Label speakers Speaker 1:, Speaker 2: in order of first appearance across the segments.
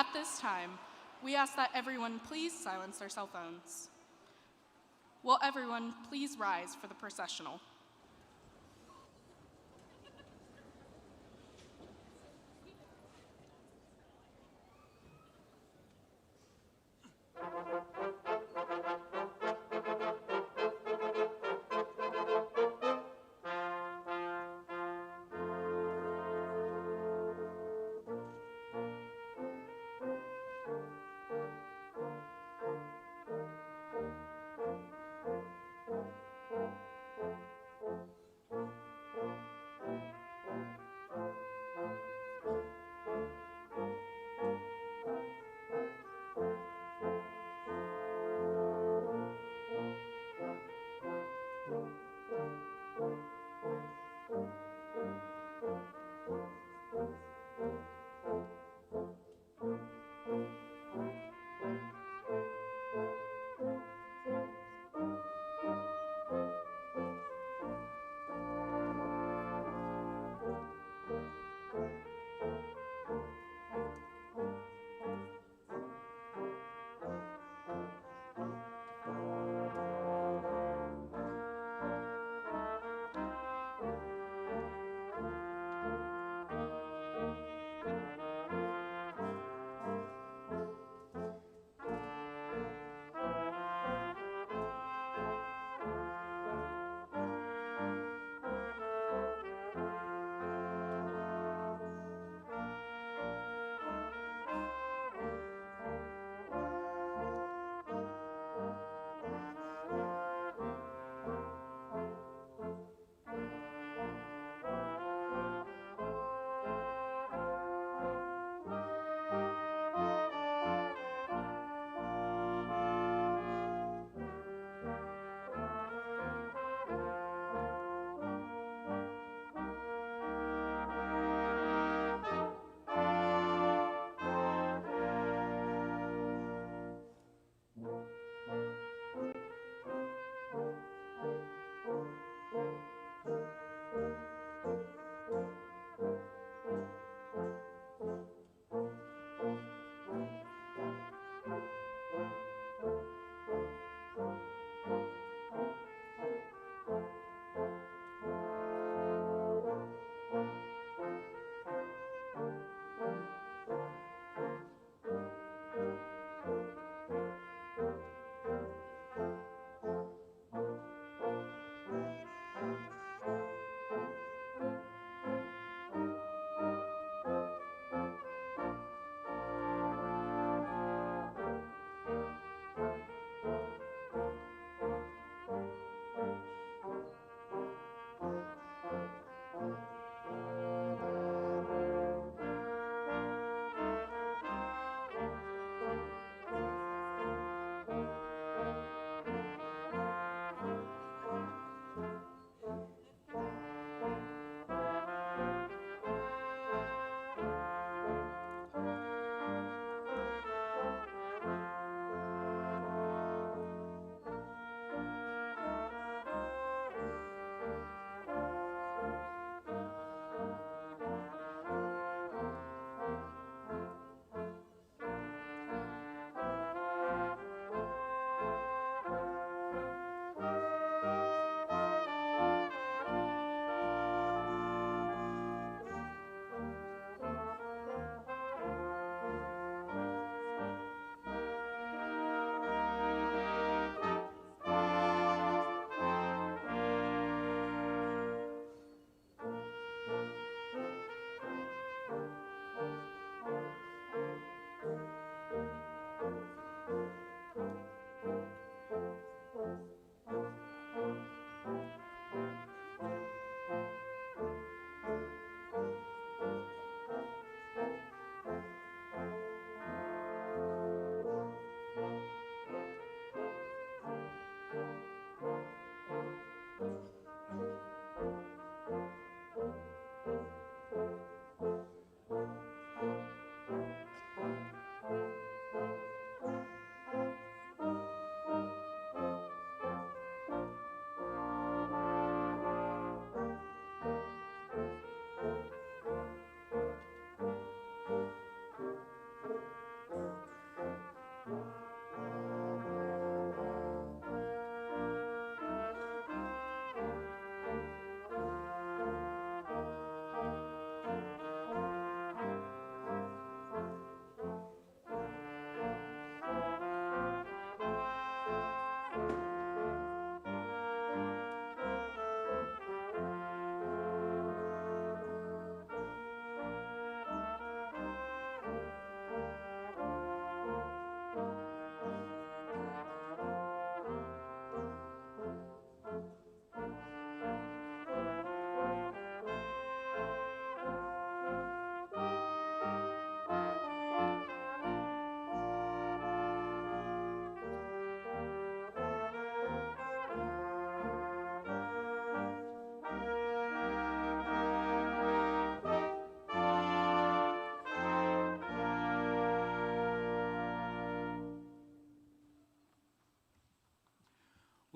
Speaker 1: At this time, we ask that everyone please silence their cell phones. Will everyone please rise for the processional?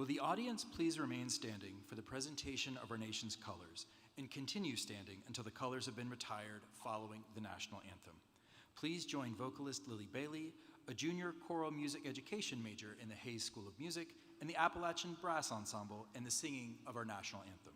Speaker 2: Will the audience please remain standing for the presentation of our nation's colors and continue standing until the colors have been retired following the national anthem. Please join vocalist Lily Bailey, a junior choral music education major in the Hayes School of Music, and the Appalachian Brass Ensemble in the singing of our national anthem.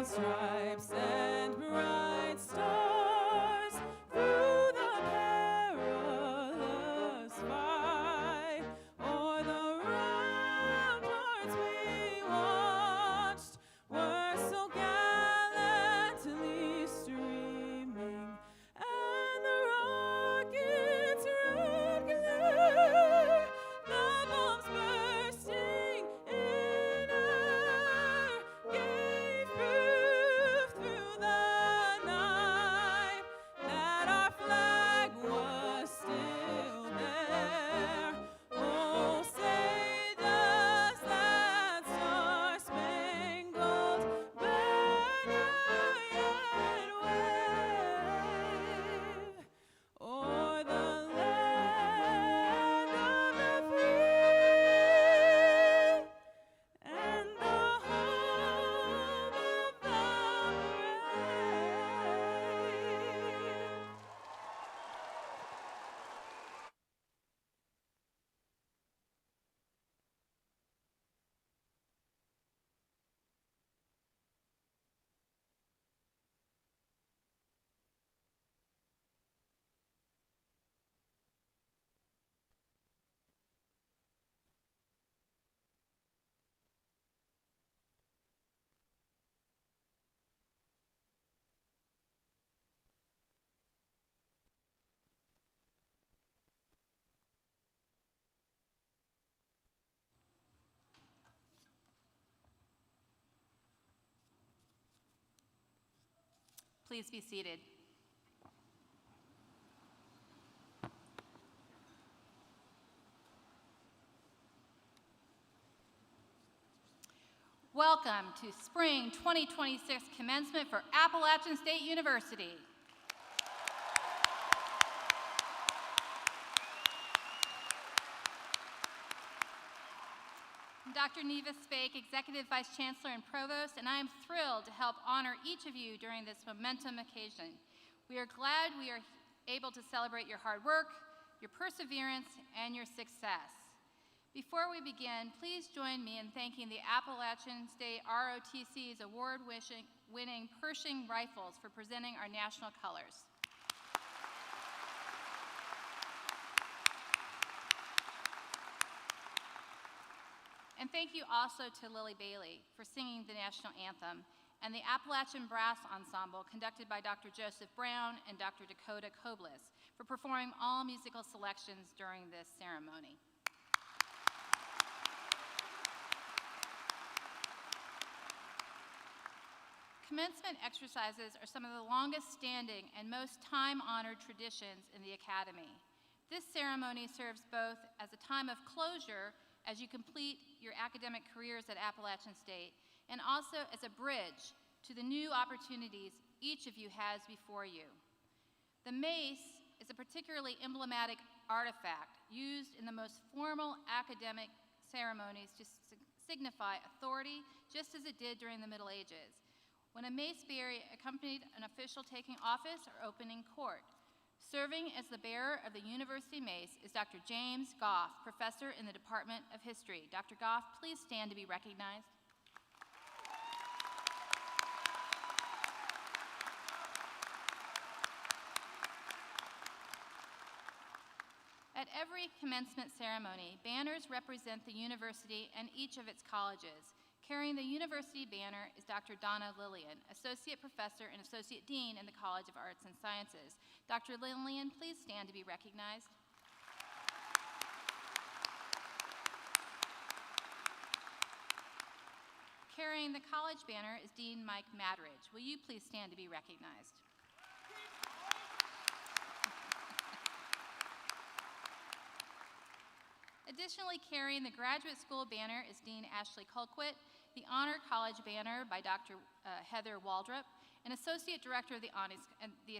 Speaker 3: Stripes and bright stars through the perilous fight, o'er the ramparts we watched were so gallantly streaming, and the rocket's red glare, the bombs bursting in air, gave proof through the night that our flag was still there. Oh, say does that star-spangled banner yet wave o'er the land of the free and the home of the brave?
Speaker 1: Please be seated. Welcome to Spring 2026 Commencement for Appalachian State University. I'm Dr. Neva Spake, Executive Vice Chancellor and Provost, and I am thrilled to help honor each of you during this momentum occasion. We are glad we are able to celebrate your hard work, your perseverance, and your success. Before we begin, please join me in thanking the Appalachian State ROTC's award-winning Pershing Rifles for presenting our national colors. And thank you also to Lily Bailey for singing the national anthem, and the Appalachian Brass Ensemble conducted by Dr. Joseph Brown and Dr. Dakota Koblis for performing all musical selections during this ceremony. Commencement exercises are some of the longest standing and most time-honored traditions in the Academy. This ceremony serves both as a time of closure as you complete your academic careers at Appalachian State, and also as a bridge to the new opportunities each of you has before you. The mace is a particularly emblematic artifact used in the most formal academic ceremonies to signify authority, just as it did during the Middle Ages, when a mace bearer accompanied an official taking office or opening court. Serving as the bearer of the University Mace is Dr. James Goff, professor in the Department of History. Dr. Goff, please stand to be recognized. At every commencement ceremony, banners represent the university and each of its colleges. Carrying the university banner is Dr. Donna Lillian, Associate Professor and Associate Dean in the College of Arts and Sciences. Dr. Lillian, please stand to be recognized. Carrying the college banner is Dean Mike Madridge. Will you please stand to be recognized? Additionally, carrying the graduate school banner is Dean Ashley Colquitt, the Honor College banner by Dr. Heather Waldrop, an Associate Director of the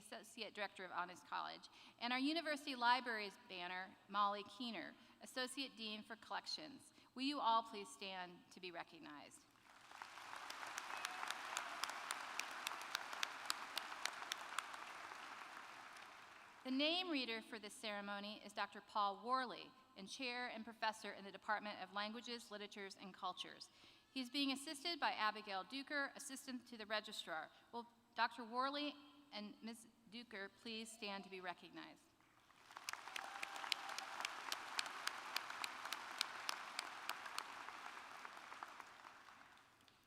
Speaker 1: Associate Director of Honors College, and our University Libraries banner, Molly Keener, Associate Dean for Collections. Will you all please stand to be recognized? The name reader for this ceremony is Dr. Paul Worley, and Chair and Professor in the Department of Languages, Literatures, and Cultures. He is being assisted by Abigail Duker, Assistant to the Registrar. Will Dr. Worley and Ms. Duker please stand to be recognized?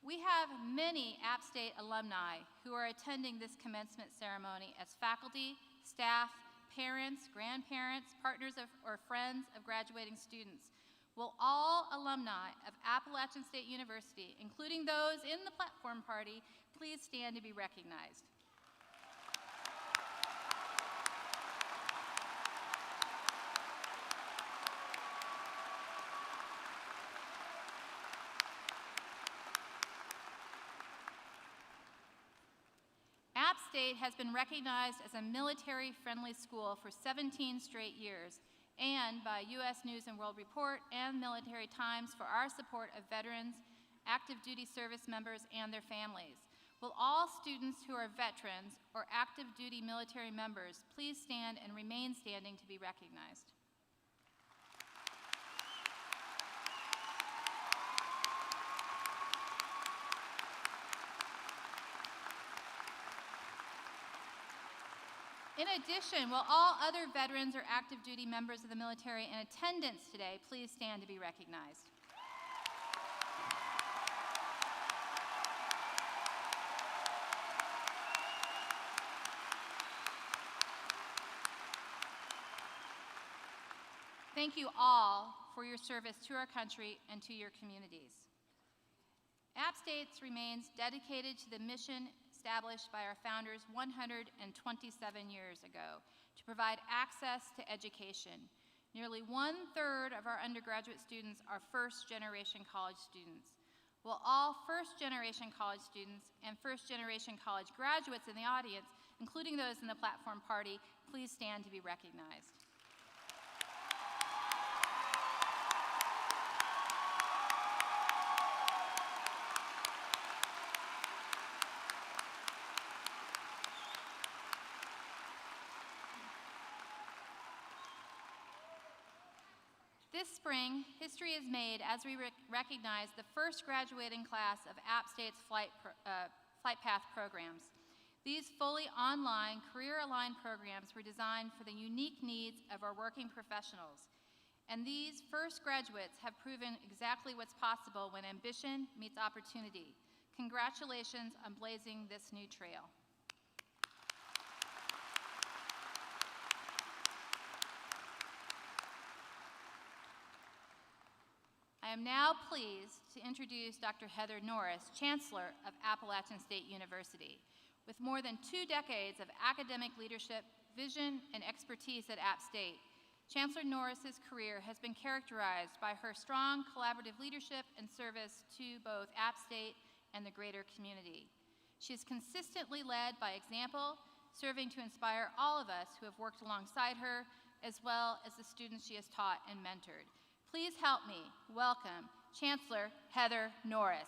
Speaker 1: We have many App State alumni who are attending this commencement ceremony as faculty, staff, parents, grandparents, partners or friends of graduating students. Will all alumni of Appalachian State University, including those in the platform party, please stand to be recognized? App State has been recognized as a military-friendly school for 17 straight years, and by U.S. News and World Report and Military Times for our support of veterans, active duty service members, and their families. Will all students who are veterans or active duty military members please stand and remain standing to be recognized? In addition, will all other veterans or active duty members of the military in attendance today please stand to be recognized? Thank you all for your service to our country and to your communities. App State remains dedicated to the mission established by our founders 127 years ago to provide access to education. Nearly 1/3 of our undergraduate students are first-generation college students. Will all first-generation college students and first-generation college graduates in the audience, including those in the platform party, please stand to be recognized? This spring, history is made as we recognize the first graduating class of App State's Flight Path programs. These fully online, career-aligned programs were designed for the unique needs of our working professionals. And these first graduates have proven exactly what's possible when ambition meets opportunity. Congratulations on blazing this new trail. I am now pleased to introduce Dr. Heather Norris, Chancellor of Appalachian State University. With more than 2 decades of academic leadership, vision, and expertise at App State, Chancellor Norris's career has been characterized by her strong collaborative leadership and service to both App State and the greater community. She has consistently led by example, serving to inspire all of us who have worked alongside her, as well as the students she has taught and mentored. Please help me welcome Chancellor Heather Norris.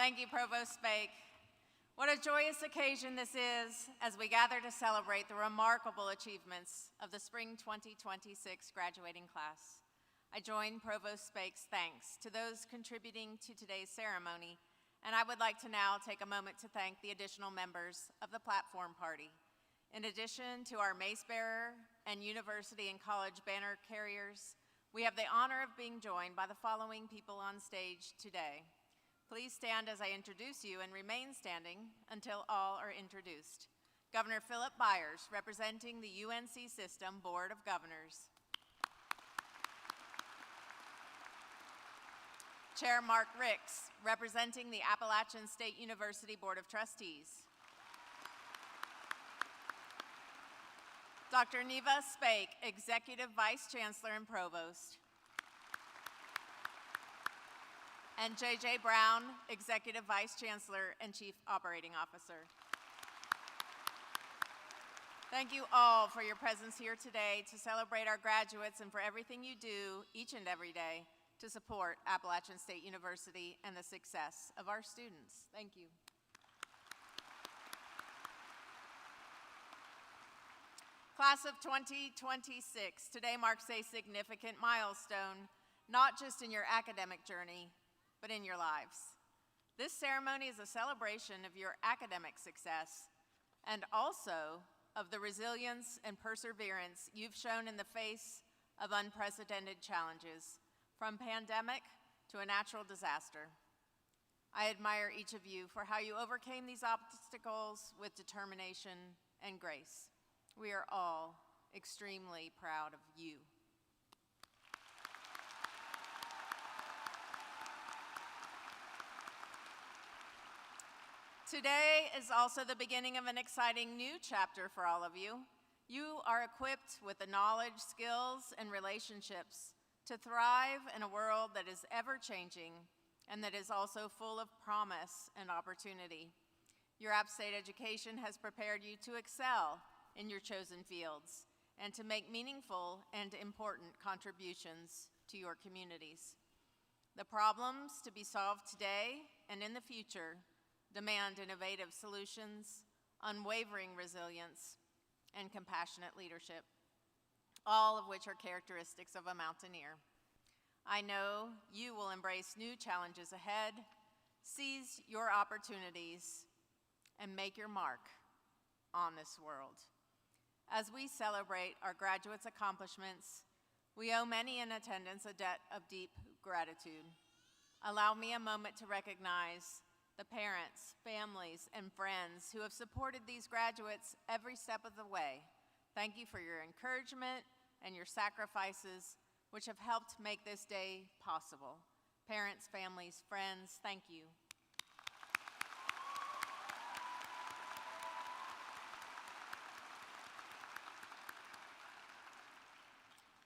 Speaker 4: Thank you, Provost Spake. What a joyous occasion this is as we gather to celebrate the remarkable achievements of the Spring 2026 graduating class. I join Provost Spake's thanks to those contributing to today's ceremony, and I would like to now take a moment to thank the additional members of the platform party. In addition to our mace bearer and university and college banner carriers, we have the honor of being joined by the following people on stage today. Please stand as I introduce you and remain standing until all are introduced. Governor Philip Byers, representing the UNC System Board of Governors. Chair Mark Ricks, representing the Appalachian State University Board of Trustees. Dr. Neva Spake, Executive Vice Chancellor and Provost. And J.J. Brown, Executive Vice Chancellor and Chief Operating Officer. Thank you all for your presence here today to celebrate our graduates and for everything you do each and every day to support Appalachian State University and the success of our students. Thank you. Class of 2026, today marks a significant milestone, not just in your academic journey, but in your lives. This ceremony is a celebration of your academic success and also of the resilience and perseverance you've shown in the face of unprecedented challenges, from pandemic to a natural disaster. I admire each of you for how you overcame these obstacles with determination and grace. We are all extremely proud of you. Today is also the beginning of an exciting new chapter for all of you. You are equipped with the knowledge, skills, and relationships to thrive in a world that is ever-changing and that is also full of promise and opportunity. Your App State education has prepared you to excel in your chosen fields and to make meaningful and important contributions to your communities. The problems to be solved today and in the future demand innovative solutions, unwavering resilience, and compassionate leadership, all of which are characteristics of a mountaineer. I know you will embrace new challenges ahead, seize your opportunities, and make your mark on this world. As we celebrate our graduates' accomplishments, we owe many in attendance a debt of deep gratitude. Allow me a moment to recognize the parents, families, and friends who have supported these graduates every step of the way. Thank you for your encouragement and your sacrifices, which have helped make this day possible. Parents, families, friends, thank you.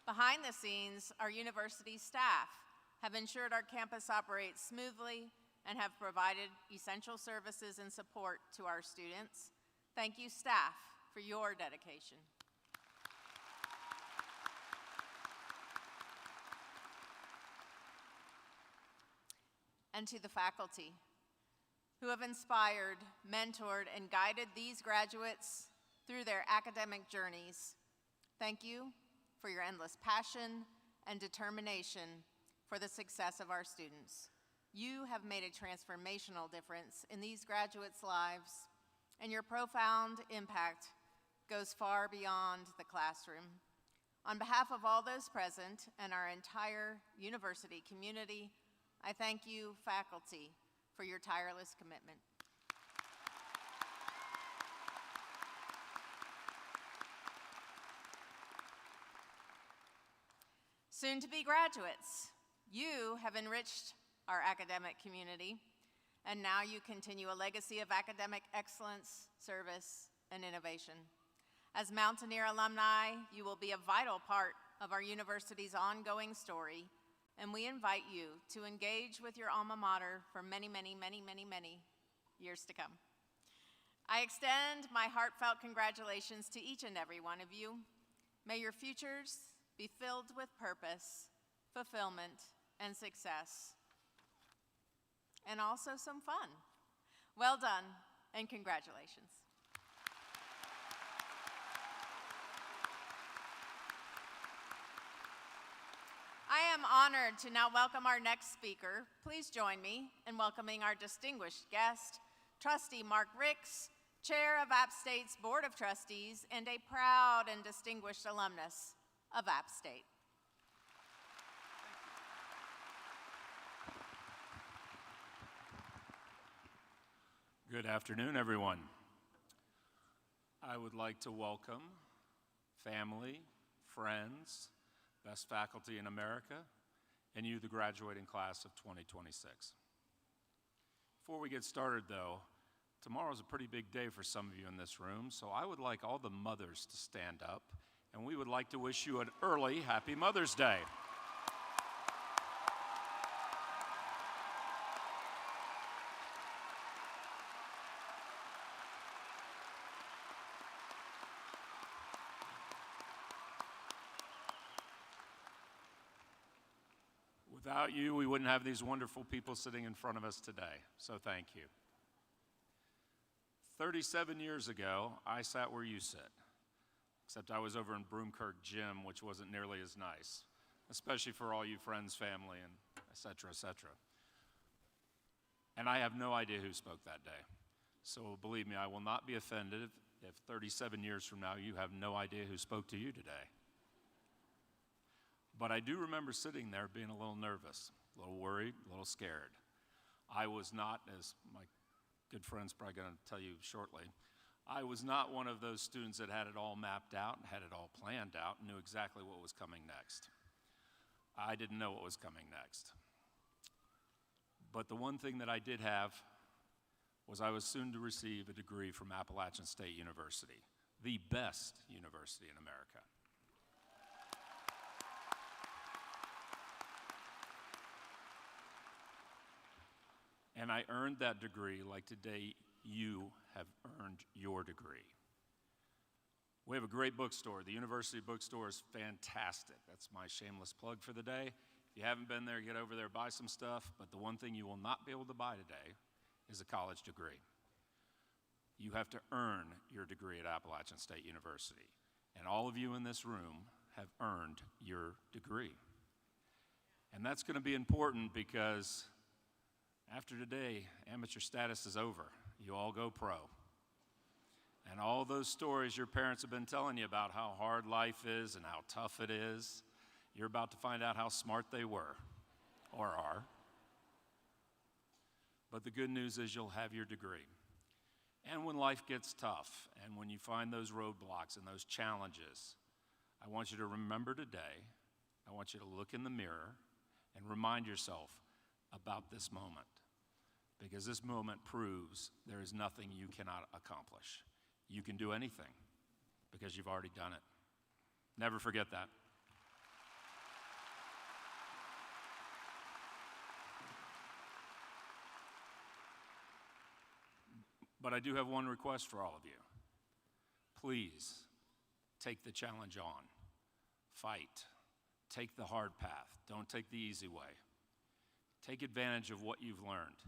Speaker 4: Behind the scenes, our university staff have ensured our campus operates smoothly and have provided essential services and support to our students. Thank you, staff, for your dedication. And to the faculty, who have inspired, mentored, and guided these graduates through their academic journeys. Thank you for your endless passion and determination for the success of our students. You have made a transformational difference in these graduates' lives, and your profound impact goes far beyond the classroom. On behalf of all those present and our entire university community, I thank you, faculty, for your tireless commitment. Soon-to-be graduates, you have enriched our academic community, and now you continue a legacy of academic excellence, service, and innovation. As Mountaineer alumni, you will be a vital part of our university's ongoing story, and we invite you to engage with your alma mater for many, many, many, many, many years to come. I extend my heartfelt congratulations to each and every one of you. May your futures be filled with purpose, fulfillment, and success. and also some fun. Well done, and congratulations. I am honored to now welcome our next speaker. Please join me in welcoming our distinguished guest, Trustee Mark Ricks, Chair of App State's Board of Trustees and a proud and distinguished alumnus of App State.
Speaker 5: Good afternoon, everyone. I would like to welcome family, friends, best faculty in America, and you, the graduating class of 2026. Before we get started, though, tomorrow's a pretty big day for some of you in this room, so I would like all the mothers to stand up, and we would like to wish you an early Happy Mother's Day. Without you, we wouldn't have these wonderful people sitting in front of us today, so thank you. 37 years ago, I sat where you sit, except I was over in Broomkirk Gym, which wasn't nearly as nice, especially for all you friends, family, and et cetera, et cetera. And I have no idea who spoke that day. So believe me, I will not be offended if 37 years from now you have no idea who spoke to you today. But I do remember sitting there being a little nervous, a little worried, a little scared. I was not, as my good friend's probably going to tell you shortly, I was not one of those students that had it all mapped out and had it all planned out and knew exactly what was coming next. I didn't know what was coming next. But the one thing that I did have was I was soon to receive a degree from Appalachian State University, the best university in America. And I earned that degree like today you have earned your degree. We have a great bookstore. The University Bookstore is fantastic. That's my shameless plug for the day. If you haven't been there, get over there, buy some stuff. But the one thing you will not be able to buy today is a college degree. You have to earn your degree at Appalachian State University. And all of you in this room have earned your degree. And that's going to be important because after today, amateur status is over. You all go pro. And all those stories your parents have been telling you about how hard life is and how tough it is, you're about to find out how smart they were, or are. But the good news is you'll have your degree. And when life gets tough, and when you find those roadblocks and those challenges, I want you to remember today, I want you to look in the mirror and remind yourself about this moment, because this moment proves there is nothing you cannot accomplish. You can do anything because you've already done it. Never forget that. But I do have one request for all of you. Please take the challenge on. Fight. Take the hard path. Don't take the easy way. Take advantage of what you've learned.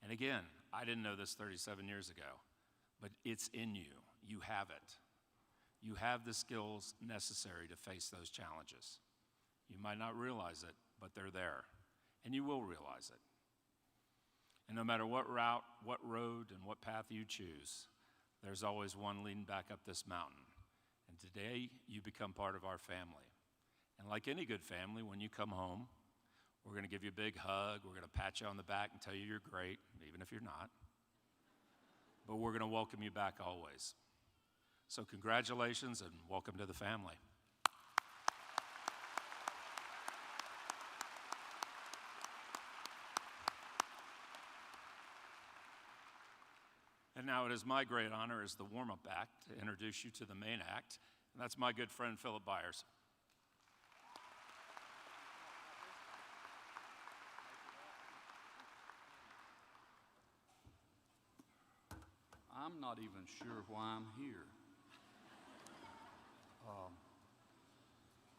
Speaker 5: And again, I didn't know this 37 years ago, but it's in you. You have it. You have the skills necessary to face those challenges. You might not realize it, but they're there, and you will realize it. And no matter what route, what road, and what path you choose, there's always one leading back up this mountain. And today, you become part of our family. And like any good family, when you come home, we're going to give you a big hug. We're going to pat you on the back and tell you you're great, even if you're not. But we're going to welcome you back always. So congratulations and welcome to the family. And now it is my great honor as the warm-up act to introduce you to the main act, and that's my good friend Philip Byers.
Speaker 6: I'm not even sure why I'm here.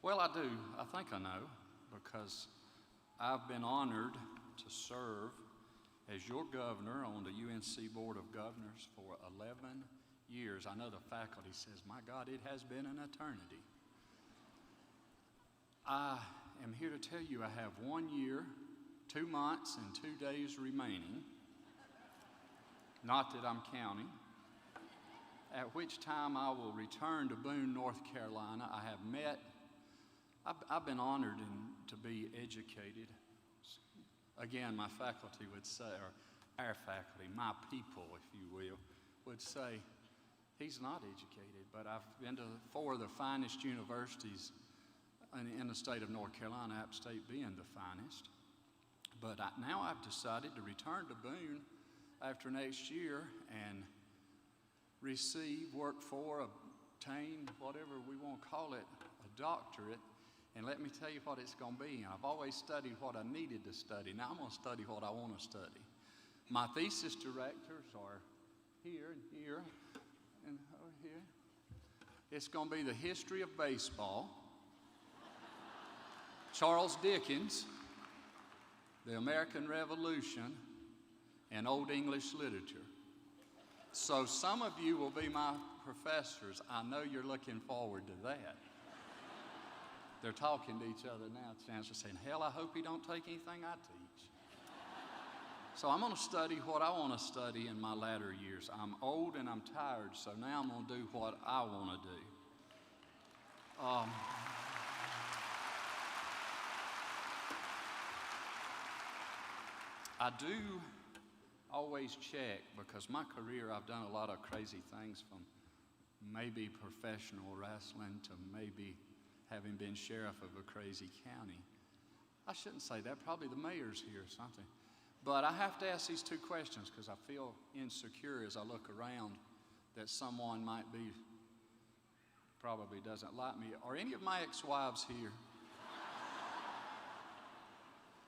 Speaker 6: Well, I do. I think I know, because I've been honored to serve as your governor on the UNC Board of Governors for 11 years. I know the faculty says, my God, it has been an eternity. I am here to tell you I have 1 year, 2 months, and 2 days remaining. Not that I'm counting. At which time I will return to Boone, North Carolina. I've been honored to be educated. Again, my faculty would say, or our faculty, my people, if you will, would say, he's not educated, but I've been to 4 of the finest universities in the state of North Carolina, App State being the finest. But now I've decided to return to Boone after next year and work for, obtain, whatever we want to call it, a doctorate. And let me tell you what it's going to be. I've always studied what I needed to study. Now I'm going to study what I want to study. My thesis directors are here and here and over here. It's going to be the history of baseball, Charles Dickens, the American Revolution, and Old English literature. So some of you will be my professors. I know you're looking forward to that. They're talking to each other now. Chancellor saying, hell, I hope he don't take anything I teach. So I'm going to study what I want to study in my latter years. I'm old and I'm tired, so now I'm going to do what I want to do. I do always check, because my career, I've done a lot of crazy things, from maybe professional wrestling to maybe having been sheriff of a crazy county. I shouldn't say that, probably the mayor's here or something. But I have to ask these 2 questions because I feel insecure as I look around that someone might be, probably doesn't like me. Are any of my ex-wives here?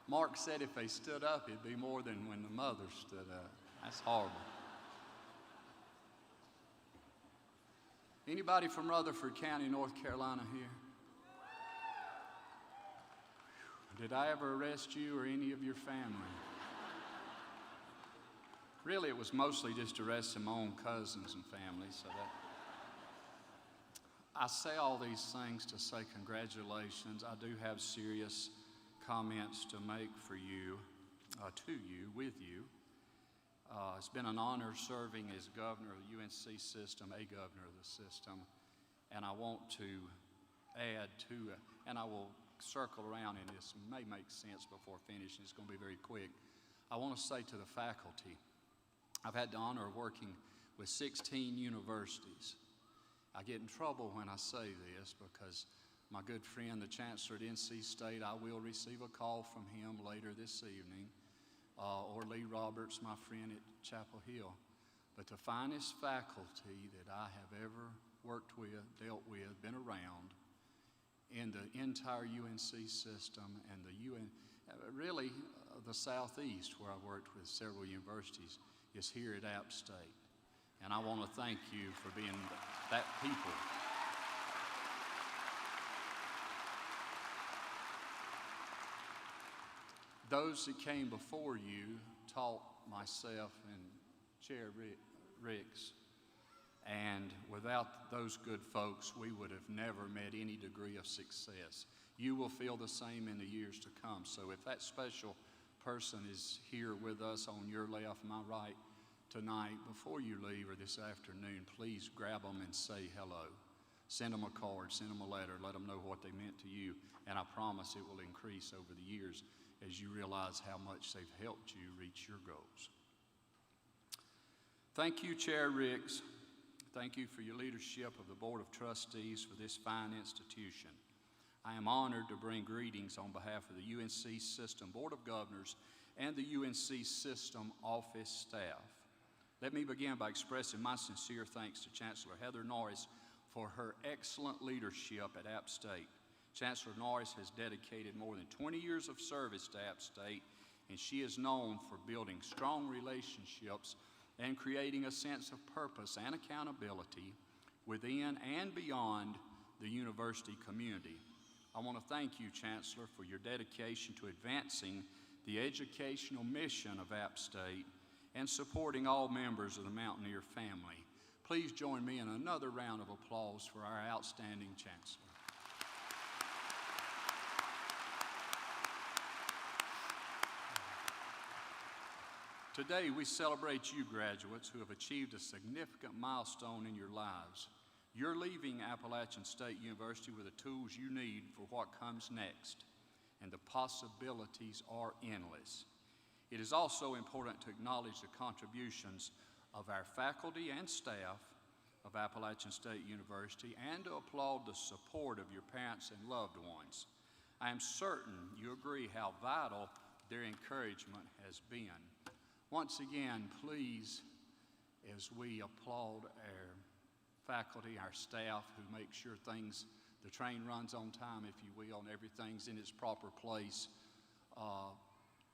Speaker 6: Mark said if they stood up, it'd be more than when the mother stood up. That's horrible. Anybody from Rutherford County, North Carolina here? Did I ever arrest you or any of your family? Really, it was mostly just arresting my own cousins and family, so that. I say all these things to say congratulations. I do have serious comments to make for you, to you, with you. It's been an honor serving as governor of the UNC system, a governor of the system, and I want to add to it, and I will circle around, and this may make sense before finishing. It's going to be very quick. I want to say to the faculty, I've had the honor of working with 16 universities. I get in trouble when I say this because my good friend, the chancellor at NC State, I will receive a call from him later this evening, or Lee Roberts, my friend at Chapel Hill. But the finest faculty that I have ever worked with, dealt with, been around in the entire UNC system and really the Southeast, where I've worked with several universities, is here at App State. And I want to thank you for being that people. Those that came before you taught myself and Chair Ricks, and without those good folks, we would have never met any degree of success. You will feel the same in the years to come. So if that special person is here with us on your left, my right, tonight, before you leave or this afternoon, please grab them and say hello. Send them a card, send them a letter, let them know what they meant to you, and I promise it will increase over the years as you realize how much they've helped you reach your goals. Thank you, Chair Ricks. Thank you for your leadership of the Board of Trustees for this fine institution. I am honored to bring greetings on behalf of the UNC System Board of Governors and the UNC System office staff. Let me begin by expressing my sincere thanks to Chancellor Heather Norris for her excellent leadership at App State. Chancellor Norris has dedicated more than 20 years of service to App State, and she is known for building strong relationships and creating a sense of purpose and accountability within and beyond the university community. I want to thank you, Chancellor, for your dedication to advancing the educational mission of App State, and supporting all members of the Mountaineer family. Please join me in another round of applause for our outstanding Chancellor. Today, we celebrate you graduates who have achieved a significant milestone in your lives. You're leaving Appalachian State University with the tools you need for what comes next, and the possibilities are endless. It is also important to acknowledge the contributions of our faculty and staff of Appalachian State University and to applaud the support of your parents and loved ones. I am certain you agree how vital their encouragement has been. Once again, please, as we applaud our faculty, our staff who make sure the train runs on time, if you will, and everything's in its proper place,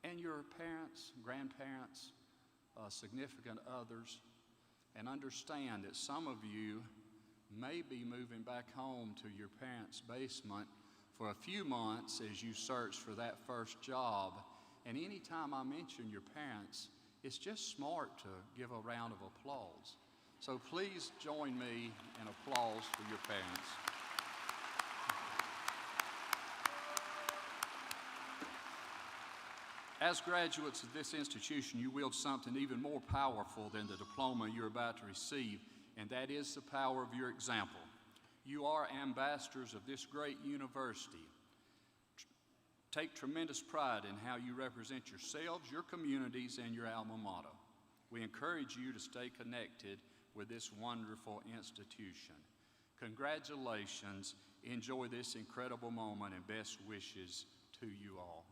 Speaker 6: and your parents, grandparents, significant others, and understand that some of you may be moving back home to your parents' basement for a few months as you search for that first job. And anytime I mention your parents, it's just smart to give a round of applause. So please join me in applause for your parents. As graduates of this institution, you wield something even more powerful than the diploma you're about to receive, and that is the power of your example. You are ambassadors of this great university. Take tremendous pride in how you represent yourselves, your communities, and your alma mater. We encourage you to stay connected with this wonderful institution. Congratulations. Enjoy this incredible moment, and best wishes to you all.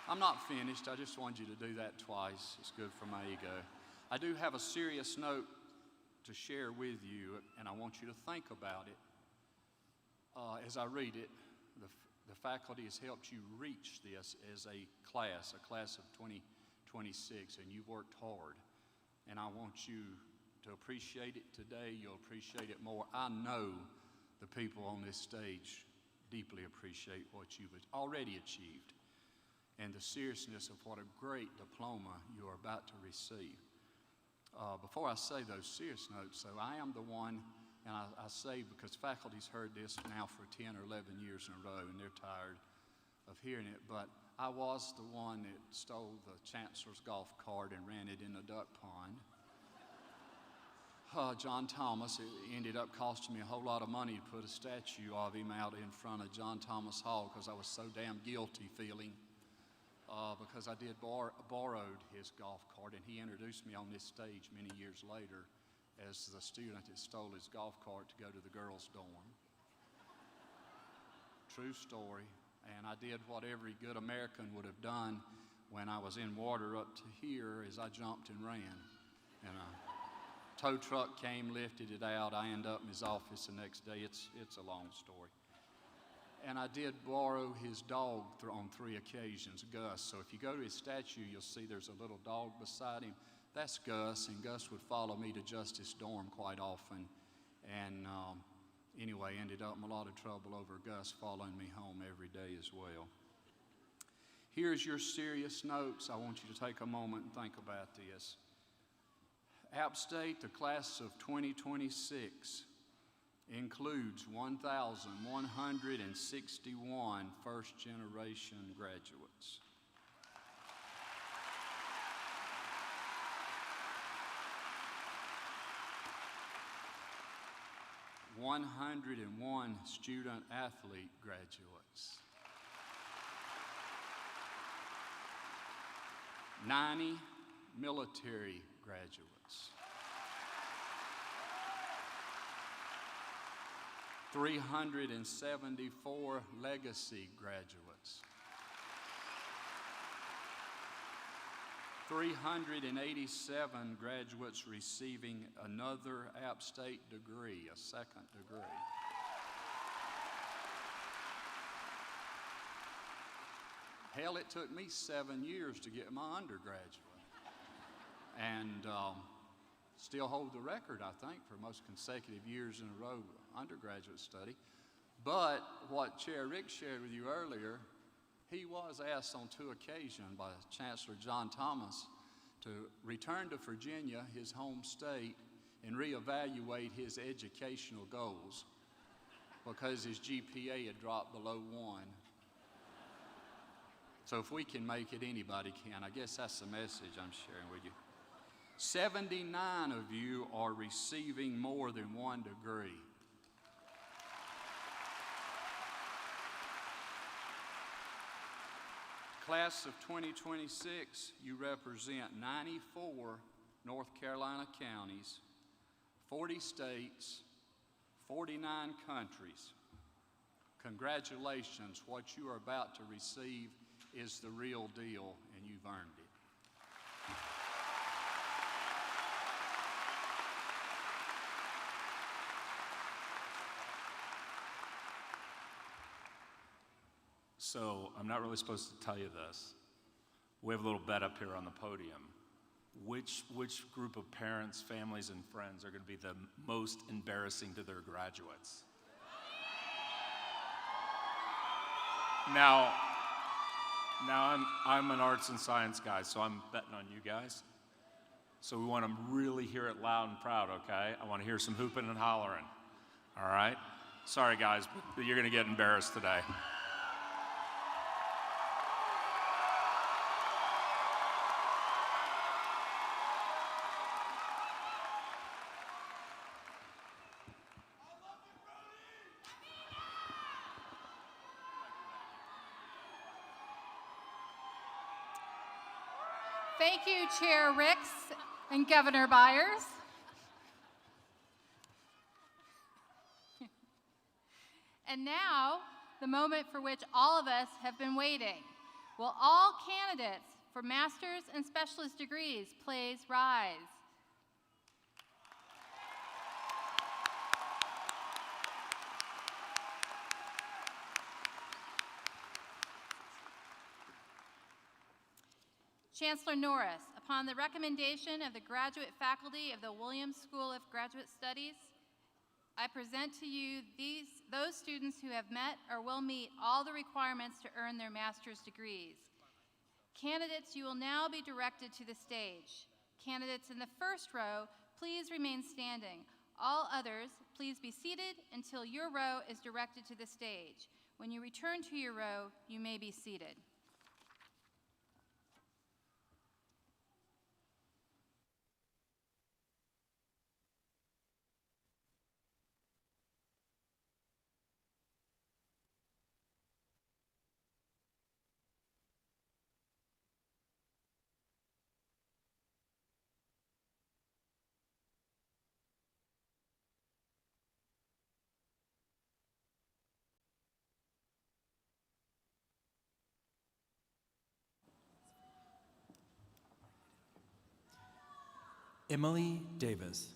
Speaker 6: I'm not finished. I just wanted you to do that twice. It's good for my ego. I do have a serious note to share with you, and I want you to think about it. As I read it, the faculty has helped you reach this as a class of 2026, and you've worked hard. And I want you to appreciate it today. You'll appreciate it more. I know the people on this stage deeply appreciate what you've already achieved and the seriousness of what a great diploma you are about to receive. Before I say those serious notes, though, I am the one, and I say because faculty's heard this now for 10 or 11 years in a row, and they're tired of hearing it, but I was the one that stole the chancellor's golf cart and ran it in the duck pond. John Thomas, it ended up costing me a whole lot of money to put a statue of him out in front of John Thomas Hall because I was so damn guilty feeling. Because I did borrowed his golf cart, and he introduced me on this stage many years later as the student that stole his golf cart to go to the girls' dorm. True story. And I did what every good American would have done when I was in water up to here, is I jumped and ran. And a tow truck came, lifted it out. I ended up in his office the next day. It's a long story. And I did borrow his dog on 3 occasions, Gus. So if you go to his statue, you'll see there's a little dog beside him. That's Gus, and Gus would follow me to Justice Dorm quite often. And anyway, ended up in a lot of trouble over Gus following me home every day as well. Here's your serious notes. I want you to take a moment and think about this. App State, the class of 2026, includes 1,161 first-generation graduates. (101) student-athlete graduates. 90 military graduates. 374 legacy graduates. 387 graduates receiving another App State degree, a second degree. Hell, it took me 7 years to get my undergraduate. And still hold the record, I think, for most consecutive years in a row undergraduate study. But what Chair Rick shared with you earlier, he was asked on 2 occasions by Chancellor John Thomas to return to Virginia, his home state, and reevaluate his educational goals because his GPA had dropped below 1. So if we can make it, anybody can. I guess that's the message I'm sharing with you. 79 of you are receiving more than 1 degree. Class of 2026, you represent 94 North Carolina counties, 40 states, 49 countries. Congratulations, what you are about to receive is the real deal, and you've earned it.
Speaker 5: So I'm not really supposed to tell you this. We have a little bet up here on the podium. Which group of parents, families, and friends are going to be the most embarrassing to their graduates? Now I'm an arts and science guy, so I'm betting on you guys. So we want to really hear it loud and proud, okay? I want to hear some hooping and hollering, all right? Sorry, guys, but you're going to get embarrassed today.
Speaker 1: Thank you, Chair Ricks and Governor Byers. And now, the moment for which all of us have been waiting. Will all candidates for master's and specialist degrees please rise? Chancellor Norris, upon the recommendation of the graduate faculty of the Williams School of Graduate Studies, I present to you those students who have met or will meet all the requirements to earn their master's degrees. Candidates, you will now be directed to the stage. Candidates in the first row, please remain standing. All others, please be seated until your row is directed to the stage. When you return to your row, you may be seated.
Speaker 2: Emily Davis.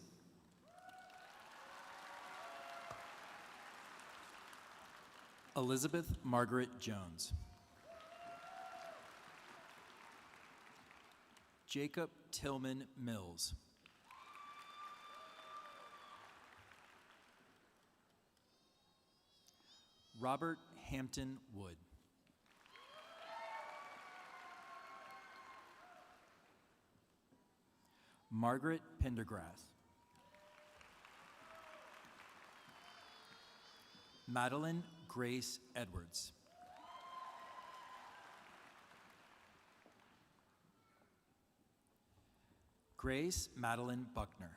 Speaker 2: Elizabeth Margaret Jones. Jacob Tillman Mills. Robert Hampton Wood. Margaret Pendergrass. Madeline Grace Edwards. Grace Madeline Buckner.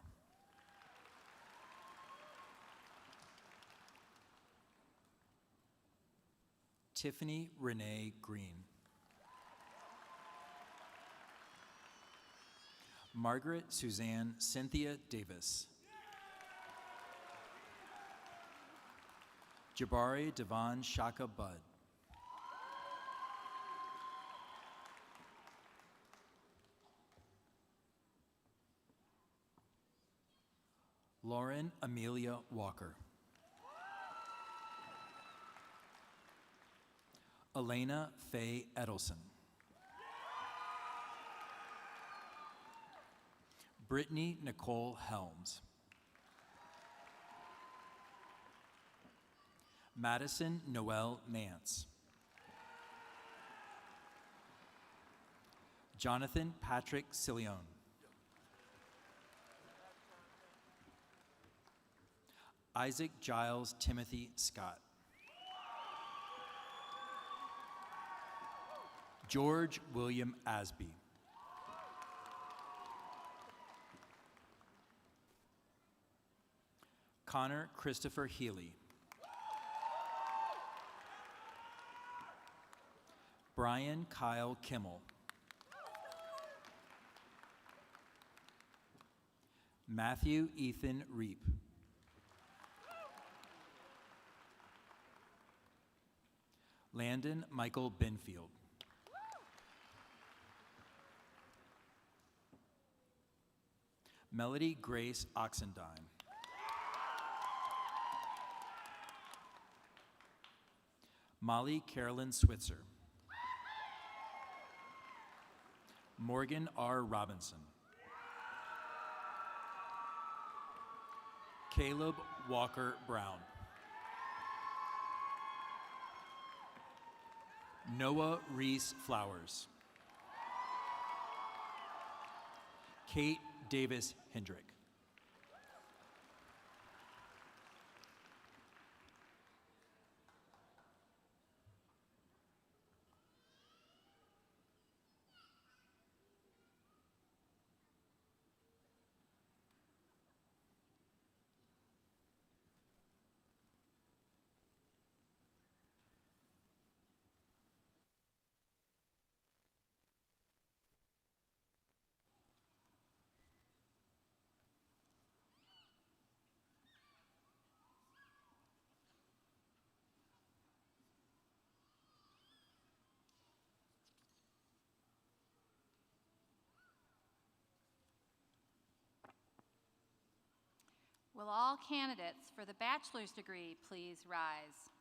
Speaker 2: Tiffany Renee Green. Margaret Suzanne Cynthia Davis. Jabari Devon Shaka Budd. Lauren Amelia Walker. Elena Faye Edelson. Brittany Nicole Helms. Madison Noel Mance. Jonathan Patrick Silione. Isaac Giles Timothy Scott. George William Asby. Connor Christopher Healy. Brian Kyle Kimmel. Matthew Ethan Reap. Landon Michael Benfield. Melody Grace Oxendine. Molly Carolyn Switzer. Morgan R. Robinson. Caleb Walker Brown. Noah Reese Flowers. Kate Davis Hendrick.
Speaker 1: Will all candidates for the bachelor's degree please rise?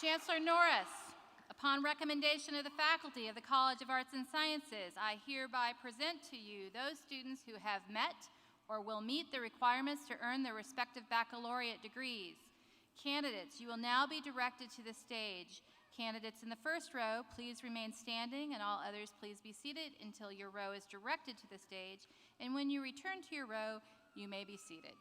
Speaker 1: Chancellor Norris, upon recommendation of the faculty of the College of Arts and Sciences, I hereby present to you those students who have met or will meet the requirements to earn their respective baccalaureate degrees. Candidates, you will now be directed to the stage. Candidates in the first row, please remain standing, and all others, please be seated until your row is directed to the stage. And when you return to your row, you may be seated.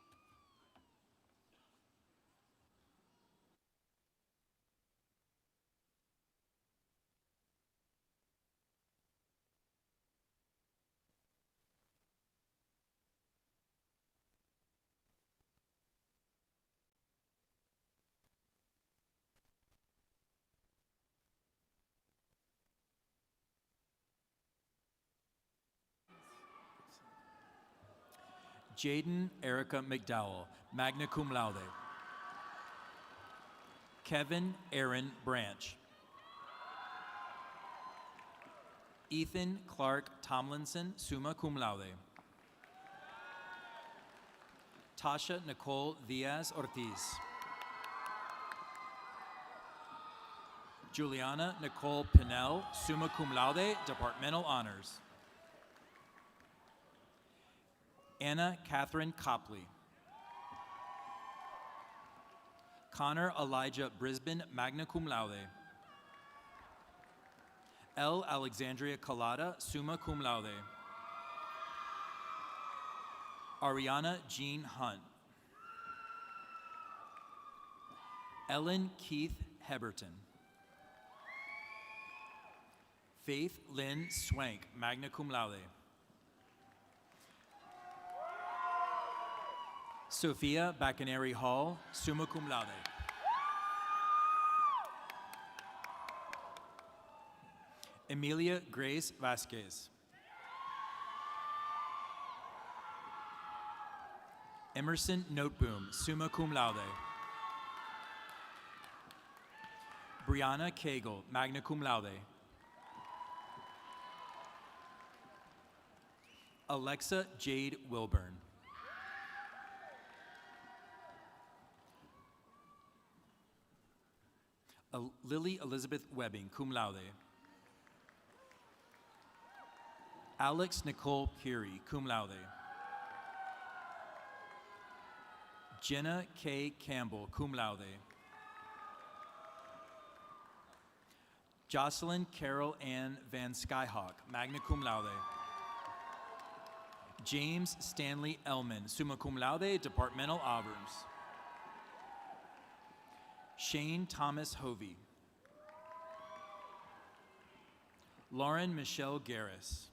Speaker 2: Jaden Erica McDowell, magna cum laude. Kevin Aaron Branch. Ethan Clark Tomlinson, summa cum laude. Tasha Nicole Diaz Ortiz. Juliana Nicole Pinnell, summa cum laude, departmental honors. Anna Catherine Copley. Connor Elijah Brisbane, magna cum laude. L. Alexandria Collada, summa cum laude. Ariana Jean Hunt. Ellen Keith Heberton. Faith Lynn Swank, magna cum laude. Sophia Bacaneri Hall, summa cum laude. Emilia Grace Vasquez. Emerson Noteboom, summa cum laude. Brianna Cagle, magna cum laude. Alexa Jade Wilburn. Lily Elizabeth Webbing, cum laude. Alex Nicole Curie, cum laude. Jenna K. Campbell, cum laude. Jocelyn Carol Ann Van Skyhawk, magna cum laude. James Stanley Ellman, summa cum laude, departmental honors. Shane Thomas Hovey. Lauren Michelle Garris.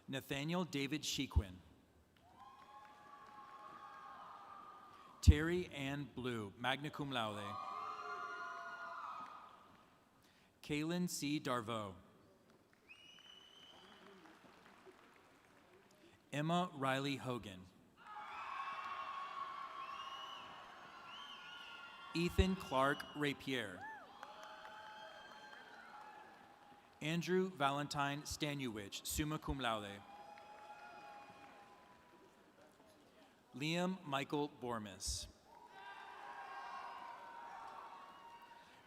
Speaker 2: Nathaniel David Shequin. Terry Ann Blue, magna cum laude. Kaylin C. Darvaux. Emma Riley Hogan. Ethan Clark Rapier. Andrew Valentine Stanuwich, summa cum laude. Liam Michael Bormis.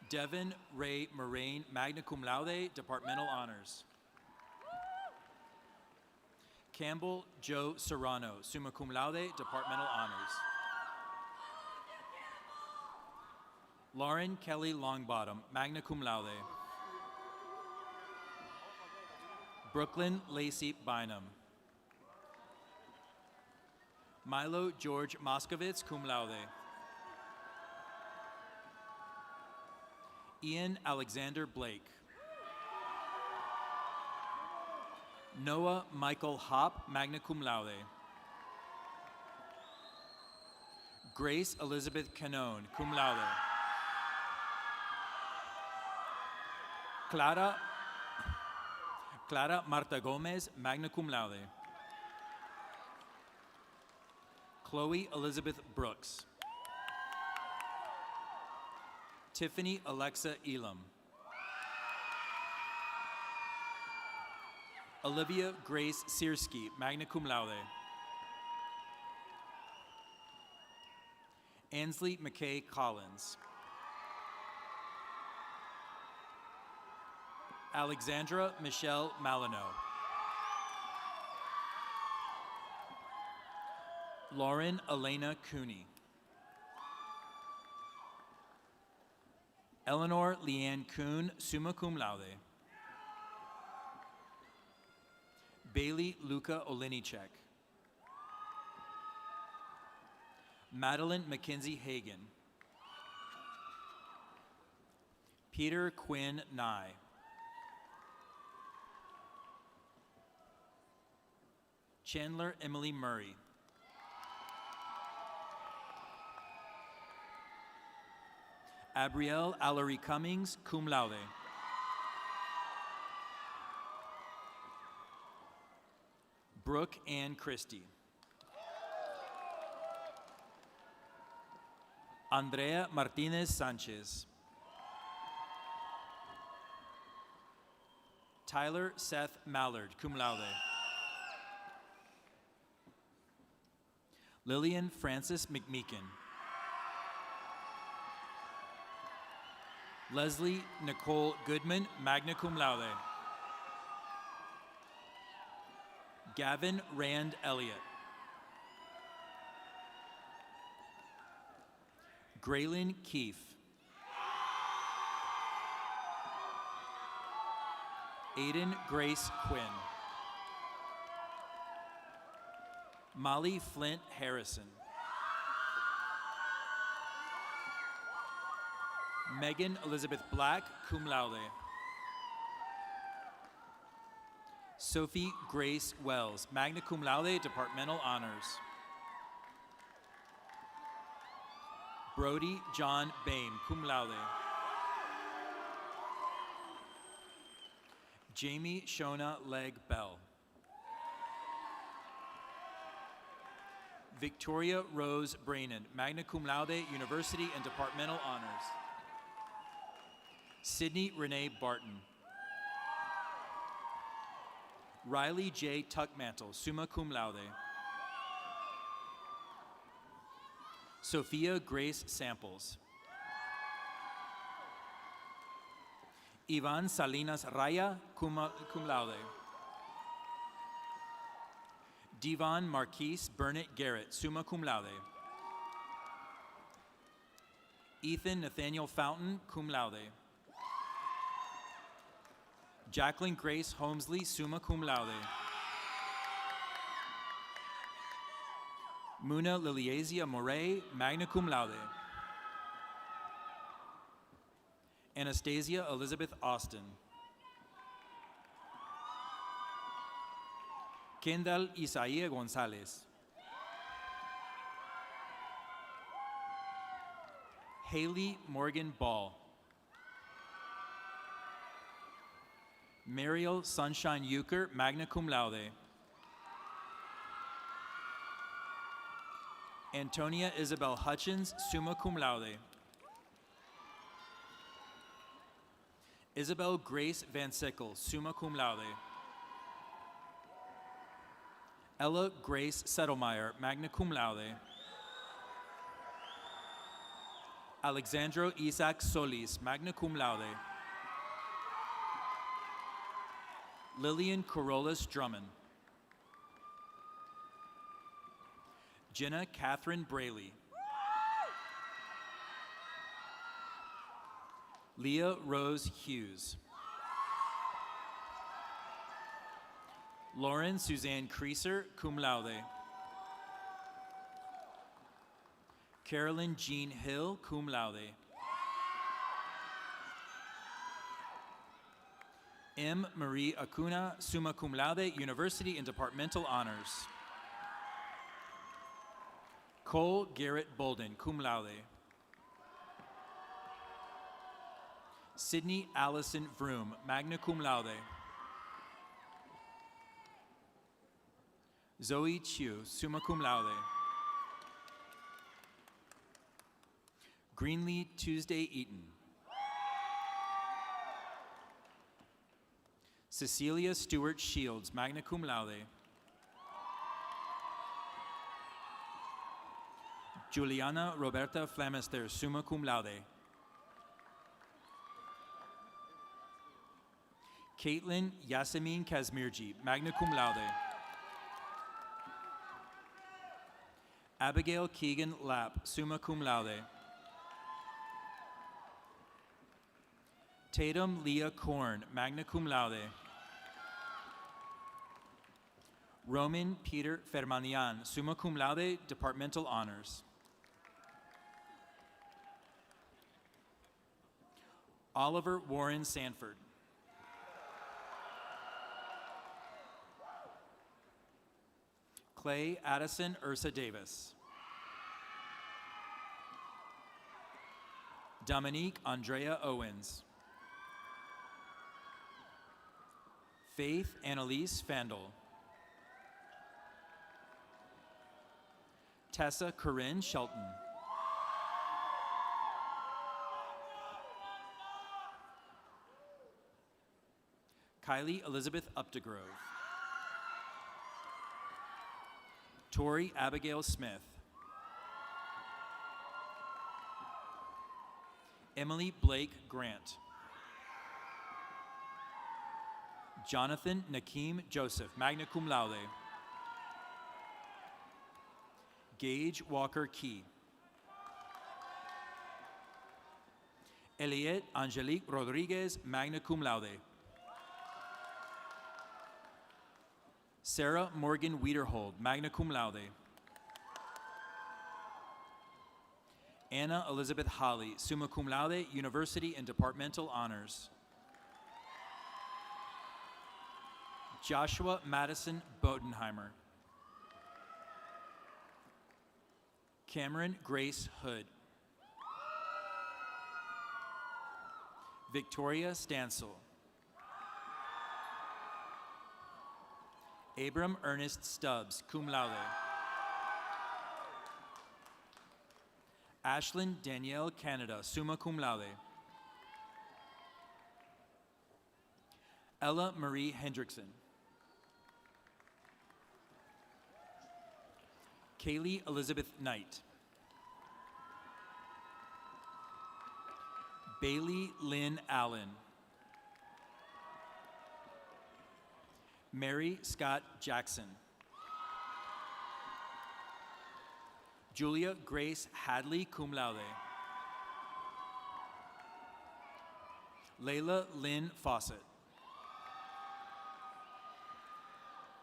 Speaker 2: Devin Ray Moraine, magna cum laude, departmental honors. Campbell Joe Serrano, summa cum laude, departmental honors. Lauren Kelly Longbottom, magna cum laude. Brooklyn Lacey Bynum. Milo George Moskovitz, cum laude. Ian Alexander Blake. Noah Michael Hopp, magna cum laude. Grace Elizabeth Canone, cum laude. Clara Marta Gomez, magna cum laude. Chloe Elizabeth Brooks. Tiffany Alexa Elam. Olivia Grace Siersky, magna cum laude. Ansley McKay Collins. Alexandra Michelle Malino. Lauren Elena Cooney. Eleanor Leanne Kuhn, summa cum laude. Bailey Luca Olinichek. Madeline Mackenzie Hagan. Peter Quinn Nye. Chandler Emily Murray. Abrielle Allery Cummings, cum laude. Brooke Ann Christie. Andrea Martinez Sanchez. Tyler Seth Mallard, cum laude. Lillian Frances McMeekin. Leslie Nicole Goodman, magna cum laude. Gavin Rand Elliott. Graylin Keefe. Aiden Grace Quinn. Molly Flint Harrison. Megan Elizabeth Black, cum laude. Sophie Grace Wells, magna cum laude, departmental honors. Brody John Bain, cum laude. Jamie Shona Legg Bell. Victoria Rose Brainan, magna cum laude, university and departmental honors. Sydney Renee Barton. Riley J. Tuckmantle, summa cum laude. Sophia Grace Samples. Ivan Salinas Raya, cum laude. Devon Marquise Burnett Garrett, summa cum laude. Ethan Nathaniel Fountain, cum laude. Jacqueline Grace Holmesley, summa cum laude. Muna Liliasia Moray, magna cum laude. Anastasia Elizabeth Austin. Kendall Isaia Gonzalez. Haley Morgan Ball. Mariel Sunshine Euchre, magna cum laude. Antonia Isabel Hutchins, summa cum laude. Isabel Grace Van Sickle, summa cum laude. Ella Grace Settlemeyer, magna cum laude. Alexandro Isaac Solis, magna cum laude. Lillian Corollas Drummond. Jenna Catherine Braley. Leah Rose Hughes. Lauren Suzanne Creaser, cum laude. Carolyn Jean Hill, cum laude. M. Marie Acuna, summa cum laude, University and Departmental Honors. Cole Garrett Bolden, cum laude. Sydney Allison Vroom, magna cum laude. Zoe Chiu, summa cum laude. Greenlee Tuesday Eaton. Cecilia Stewart Shields, magna cum laude. Juliana Roberta Flamester, summa cum laude. Caitlin Yasemin Kazmirji, magna cum laude. Abigail Keegan Lapp, summa cum laude. Tatum Leah Korn, magna cum laude. Roman Peter Fermanian, summa cum laude, Departmental Honors. Oliver Warren Sanford. Clay Addison Ursa Davis. Dominique Andrea Owens. Faith Annalise Fandel. Tessa Corinne Shelton. Kylie Elizabeth Updegrove. Tori Abigail Smith. Emily Blake Grant. Jonathan Nakeem Joseph, magna cum laude. Gage Walker Key. Eliette Angelique Rodriguez, magna cum laude. Sarah Morgan Wiederhold, magna cum laude. Anna Elizabeth Holly, summa cum laude, University and Departmental Honors. Joshua Madison Bodenheimer. Cameron Grace Hood. Victoria Stansel. Abram Ernest Stubbs, cum laude. Ashlyn Danielle Canada, summa cum laude. Ella Marie Hendrickson. Kaylee Elizabeth Knight. Bailey Lynn Allen. Mary Scott Jackson. Julia Grace Hadley, cum laude. Layla Lynn Fawcett.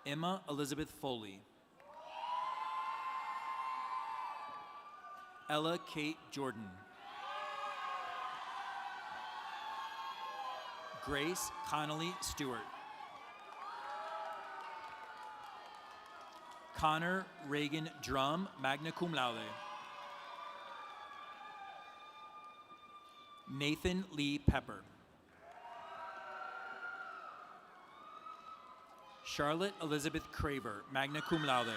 Speaker 2: Emma Elizabeth Foley. Ella Kate Jordan. Grace Connolly Stewart. Connor Reagan Drum, magna cum laude. Nathan Lee Pepper. Charlotte Elizabeth Craver, magna cum laude.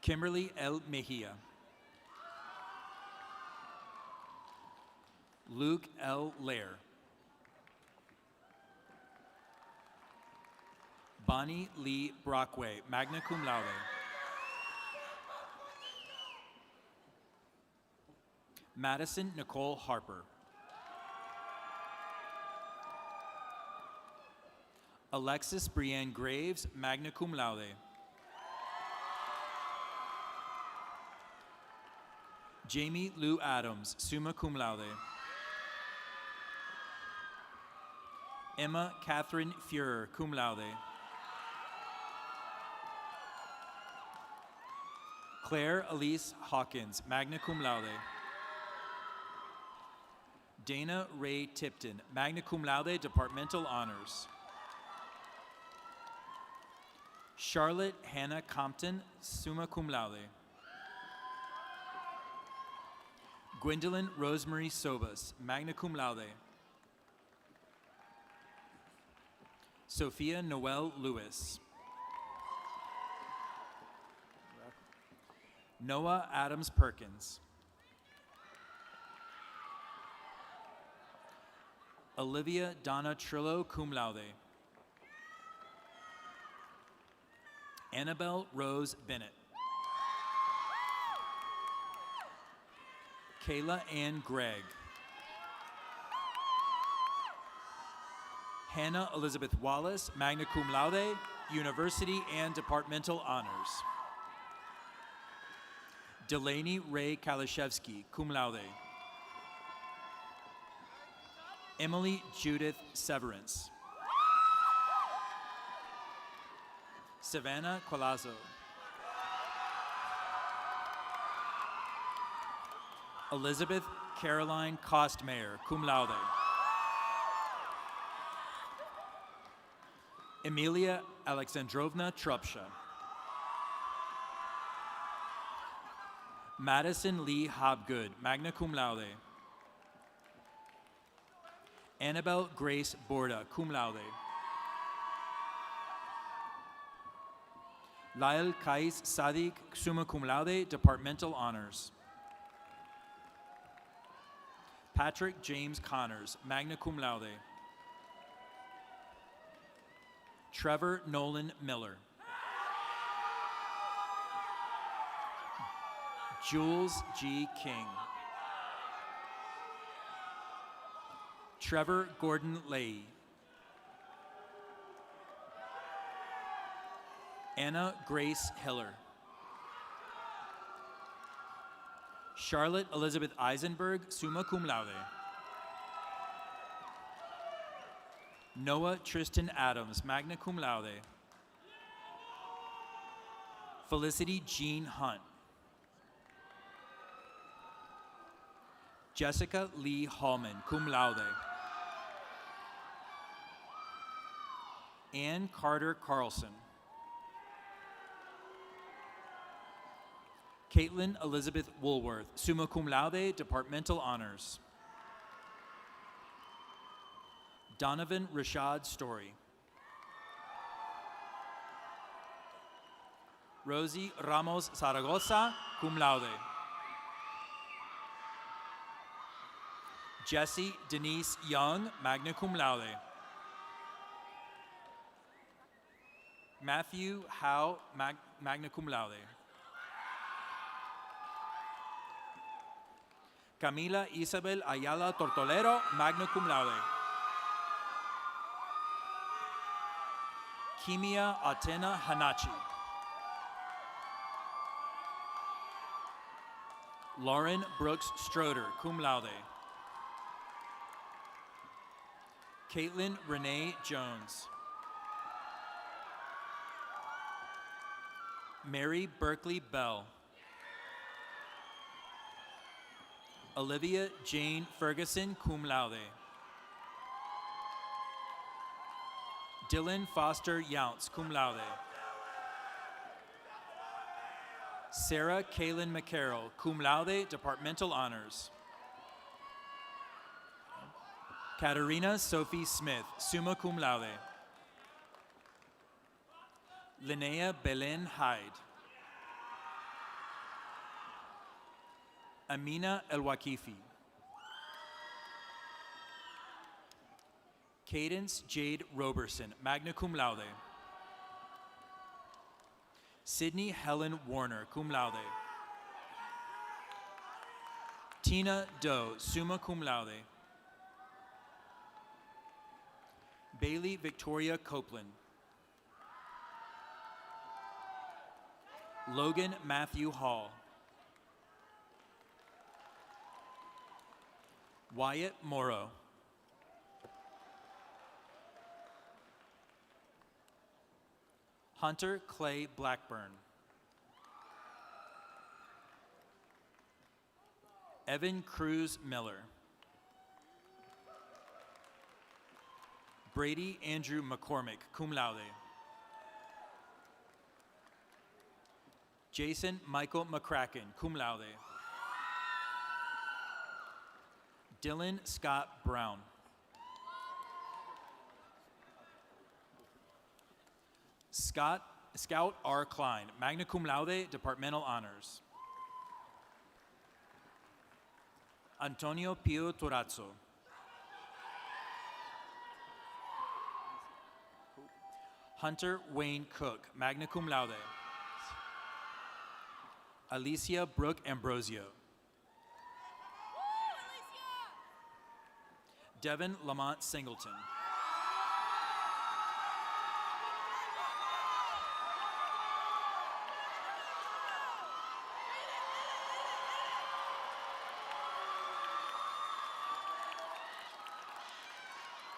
Speaker 2: Kimberly L. Mejia. Luke L. Lair. Bonnie Lee Brockway, magna cum laude. Madison Nicole Harper. Alexis Brienne Graves, magna cum laude. Jamie Lou Adams, summa cum laude. Emma Catherine Fuhrer, cum laude. Claire Elise Hawkins, magna cum laude. Dana Ray Tipton, magna cum laude, departmental honors. Charlotte Hannah Compton, summa cum laude. Gwendolyn Rosemary Sobas, magna cum laude. Sophia Noel Lewis. Noah Adams Perkins. Olivia Donna Trillo, cum laude. Annabelle Rose Bennett. Kayla Ann Gregg. Hannah Elizabeth Wallace, magna cum laude, university and departmental honors. Delaney Ray Kalashevsky, cum laude. Emily Judith Severance. Savannah Qualazo. Elizabeth Caroline Kostmayer, cum laude. Emilia Alexandrovna Trupsha. Madison Lee Hobgood, magna cum laude. Annabelle Grace Borda, cum laude. Lael Kais Sadiq, summa cum laude, departmental honors. Patrick James Connors, magna cum laude. Trevor Nolan Miller. Jules G. King. Trevor Gordon Leahy. Anna Grace Hiller. Charlotte Elizabeth Eisenberg, summa cum laude. Noah Tristan Adams, magna cum laude. Felicity Jean Hunt. Jessica Lee Hallman, cum laude. Ann Carter Carlson. Caitlin Elizabeth Woolworth, summa cum laude, departmental honors. Donovan Rashad Story. Rosie Ramos Zaragoza, cum laude. Jessie Denise Young, magna cum laude. Matthew Howe, magna cum laude. Camila Isabel Ayala Tortolero, magna cum laude. Kimia Atena Hanachi. Lauren Brooks Stroder, cum laude. Caitlin Renee Jones. Mary Berkeley Bell. Olivia Jane Ferguson, cum laude. Dylan Foster Younts, cum laude. Sarah Kaylin McCarroll, cum laude, departmental honors. Katerina Sophie Smith, summa cum laude. Linnea Belen Hyde. Amina El Wakifi. Cadence Jade Roberson, magna cum laude. Sydney Helen Warner, cum laude. Tina Doe, summa cum laude. Bailey Victoria Copeland. Logan Matthew Hall. Wyatt Morrow. Hunter Clay Blackburn. Evan Cruz Miller. Brady Andrew McCormick, cum laude. Jason Michael McCracken, cum laude. Dylan Scott Brown. Scout R. Klein, magna cum laude, departmental honors. Antonio Pio Torazzo. Hunter Wayne Cook, magna cum laude. Alicia Brooke Ambrosio. Devin Lamont Singleton.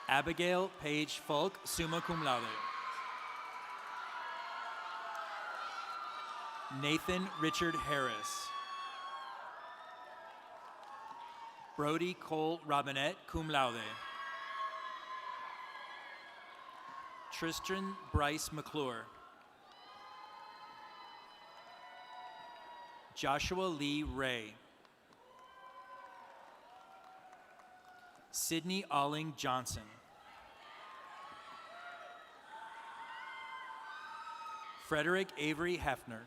Speaker 2: Abigail Paige Folk, summa cum laude. Nathan Richard Harris. Brody Cole Robinette, cum laude. Tristan Bryce McClure. Joshua Lee Ray. Sydney Alling Johnson. Frederick Avery Hefner.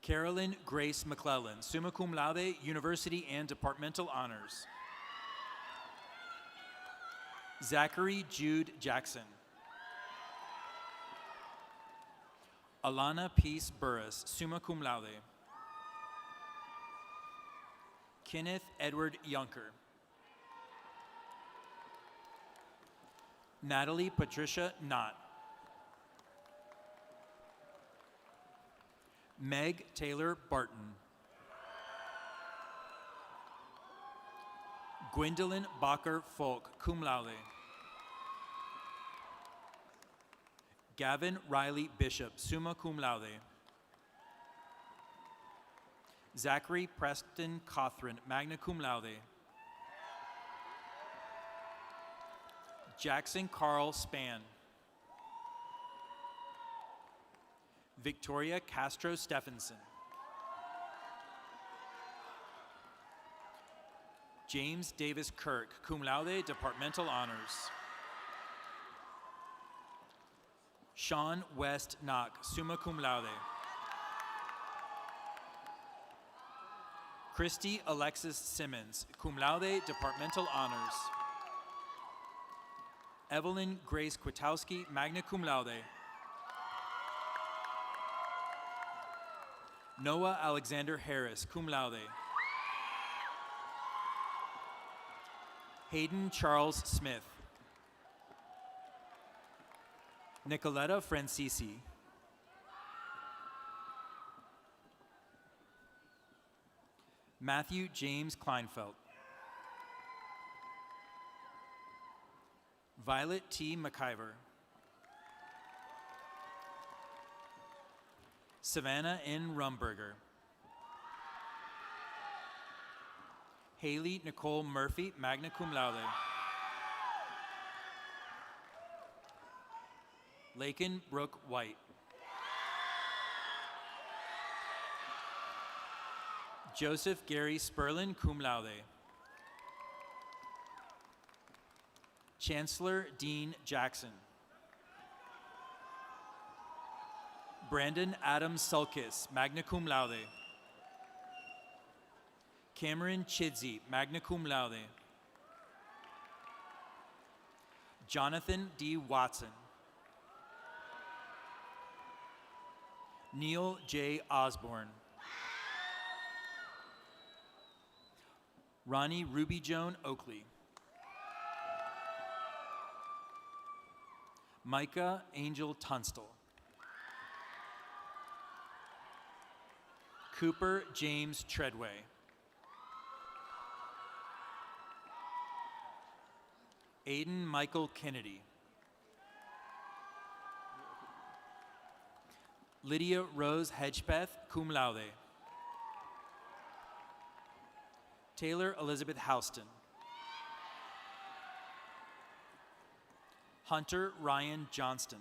Speaker 2: Carolyn Grace McClellan, summa cum laude, university and departmental honors. Zachary Jude Jackson. Alana Peace Burris, summa cum laude. Kenneth Edward Yunker. Natalie Patricia Knott. Meg Taylor Barton. Gwendolyn Bacher Folk, cum laude. Gavin Riley Bishop, summa cum laude. Zachary Preston Cothran, magna cum laude. Jackson Carl Spann. Victoria Castro Stephenson. James Davis Kirk, cum laude, departmental honors. Sean West Knock, summa cum laude. Christy Alexis Simmons, cum laude, departmental honors. Evelyn Grace Kwiatkowski, magna cum laude. Noah Alexander Harris, cum laude. Hayden Charles Smith. Nicoletta Francisi. Matthew James Kleinfeld. Violet T. McIver. Savannah N. Rumberger. Haley Nicole Murphy, magna cum laude. Lakin Brooke White. Joseph Gary Sperlin, cum laude. Chancellor Dean Jackson. Brandon Adam Sulkis, magna cum laude. Cameron Chidsey, magna cum laude. Jonathan D. Watson. Neil J. Osborne. Ronnie Ruby Joan Oakley. Micah Angel Tunstall. Cooper James Treadway. Aiden Michael Kennedy. Lydia Rose Hedgepeth, cum laude. Taylor Elizabeth Houston. Hunter Ryan Johnston.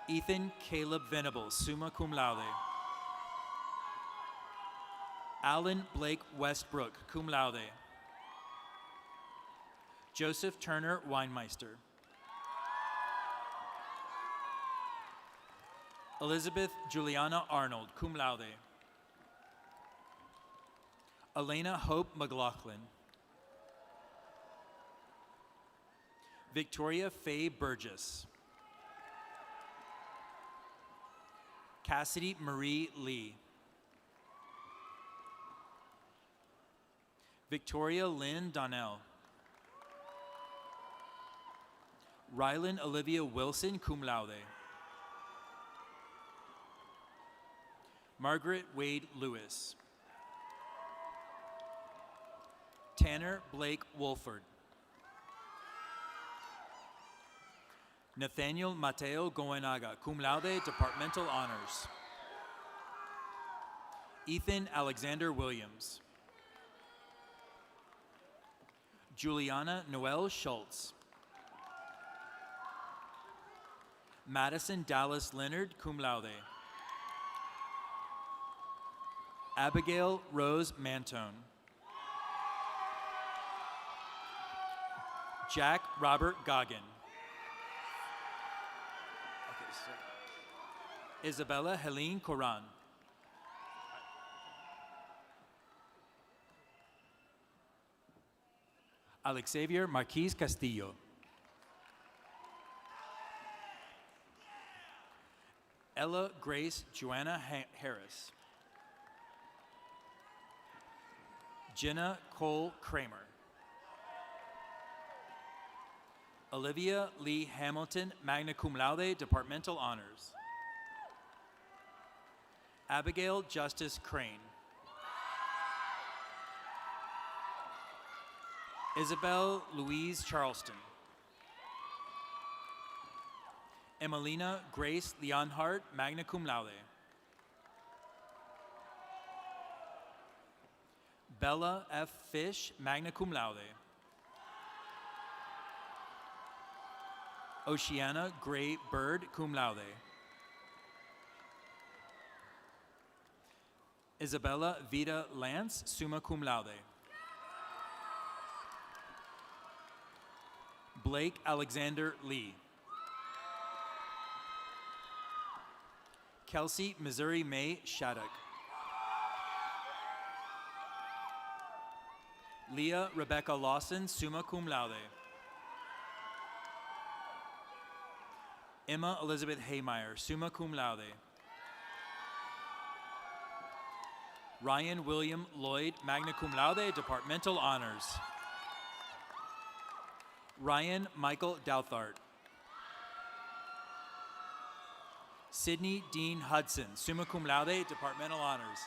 Speaker 2: Ethan Caleb Venables, summa cum laude. Alan Blake Westbrook, cum laude. Joseph Turner Weinmeister. Elizabeth Juliana Arnold, cum laude. Elena Hope McLaughlin. Victoria Faye Burgess. Cassidy Marie Lee. Victoria Lynn Donnell. Rylan Olivia Wilson, cum laude. Margaret Wade Lewis. Tanner Blake Wolford. Nathaniel Mateo Goenaga, cum laude, departmental honors. Ethan Alexander Williams. Juliana Noel Schultz. Madison Dallas Leonard, cum laude. Abigail Rose Mantone. Jack Robert Goggin. Isabella Helene Coran. Alexavier Marquis Castillo. Ella Grace Joanna Harris. Jenna Cole Kramer. Olivia Lee Hamilton, magna cum laude, departmental honors. Abigail Justice Crane. Isabel Louise Charleston. Emelina Grace Leonhardt, magna cum laude. Bella F. Fish, magna cum laude. Oceana Gray Bird, cum laude. Isabella Vida Lance, summa cum laude. Blake Alexander Lee. Kelsey Missouri May Shattuck. Leah Rebecca Lawson, summa cum laude. Emma Elizabeth Haymeyer, summa cum laude. Ryan William Lloyd, magna cum laude, departmental honors. Ryan Michael Douthart. Sydney Dean Hudson, summa cum laude, departmental honors.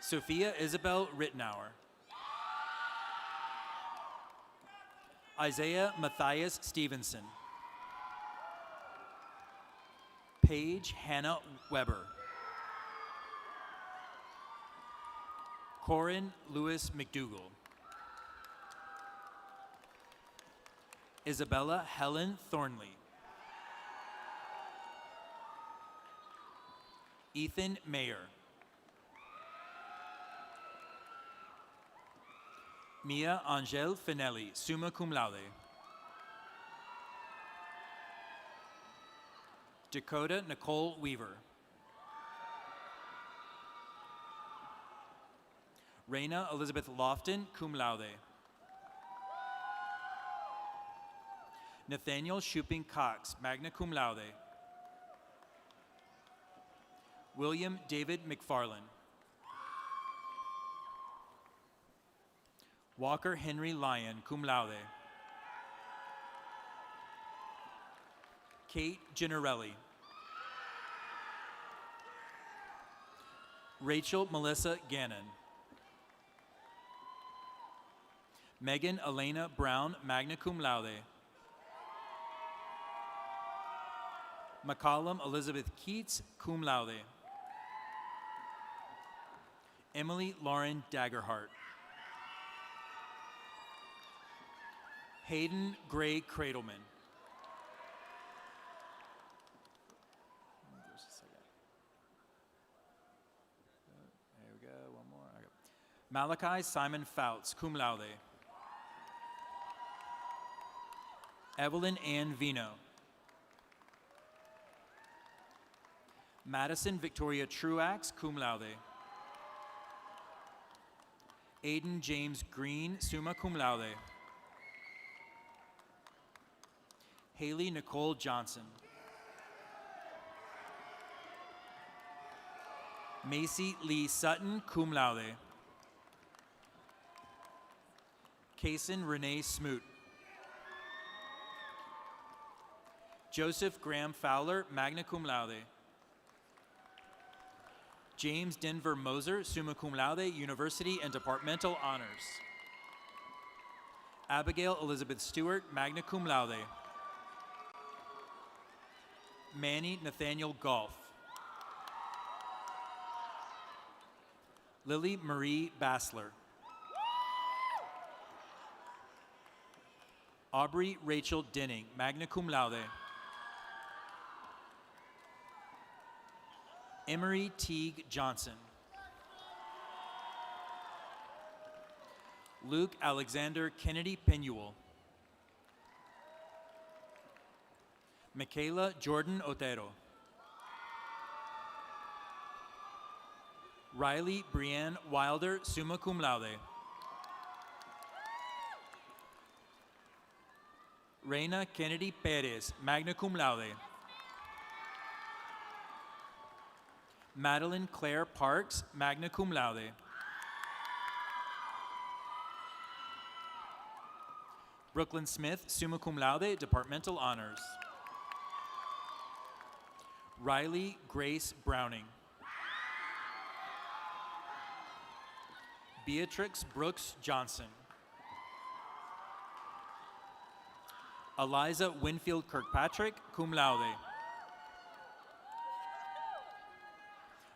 Speaker 2: Sophia Isabel Rittenauer. Isaiah Matthias Stevenson. Paige Hannah Weber. Corin Lewis McDougall. Isabella Helen Thornley. Ethan Mayer. Mia Angel Finelli, summa cum laude. Dakota Nicole Weaver. Raina Elizabeth Lofton, cum laude. Nathaniel Shuping Cox, magna cum laude. William David McFarland. Walker Henry Lyon, cum laude. Kate Gennarelli. Rachel Melissa Gannon. Megan Elena Brown, magna cum laude. McCollum Elizabeth Keats, cum laude. Emily Lauren Daggerhart. Hayden Gray Cradleman. There we go, one more. Okay. Malachi Simon Fouts, cum laude. Evelyn Ann Vino. Madison Victoria Truax, cum laude. Aiden James Green, summa cum laude. Haley Nicole Johnson. Macy Lee Sutton, cum laude. Kaysen Renee Smoot. Joseph Graham Fowler, magna cum laude. James Denver Moser, summa cum laude, university and departmental honors. Abigail Elizabeth Stewart, magna cum laude. Manny Nathaniel Golf. Lily Marie Bassler. Aubrey Rachel Denning, magna cum laude. Emery Teague Johnson. Luke Alexander Kennedy Penuel. Michaela Jordan Otero. Riley Brianne Wilder, summa cum laude. Reina Kennedy Perez, magna cum laude. Madeline Claire Parks, magna cum laude. Brooklyn Smith, summa cum laude, departmental honors. Riley Grace Browning. Beatrix Brooks Johnson. Eliza Winfield Kirkpatrick, cum laude.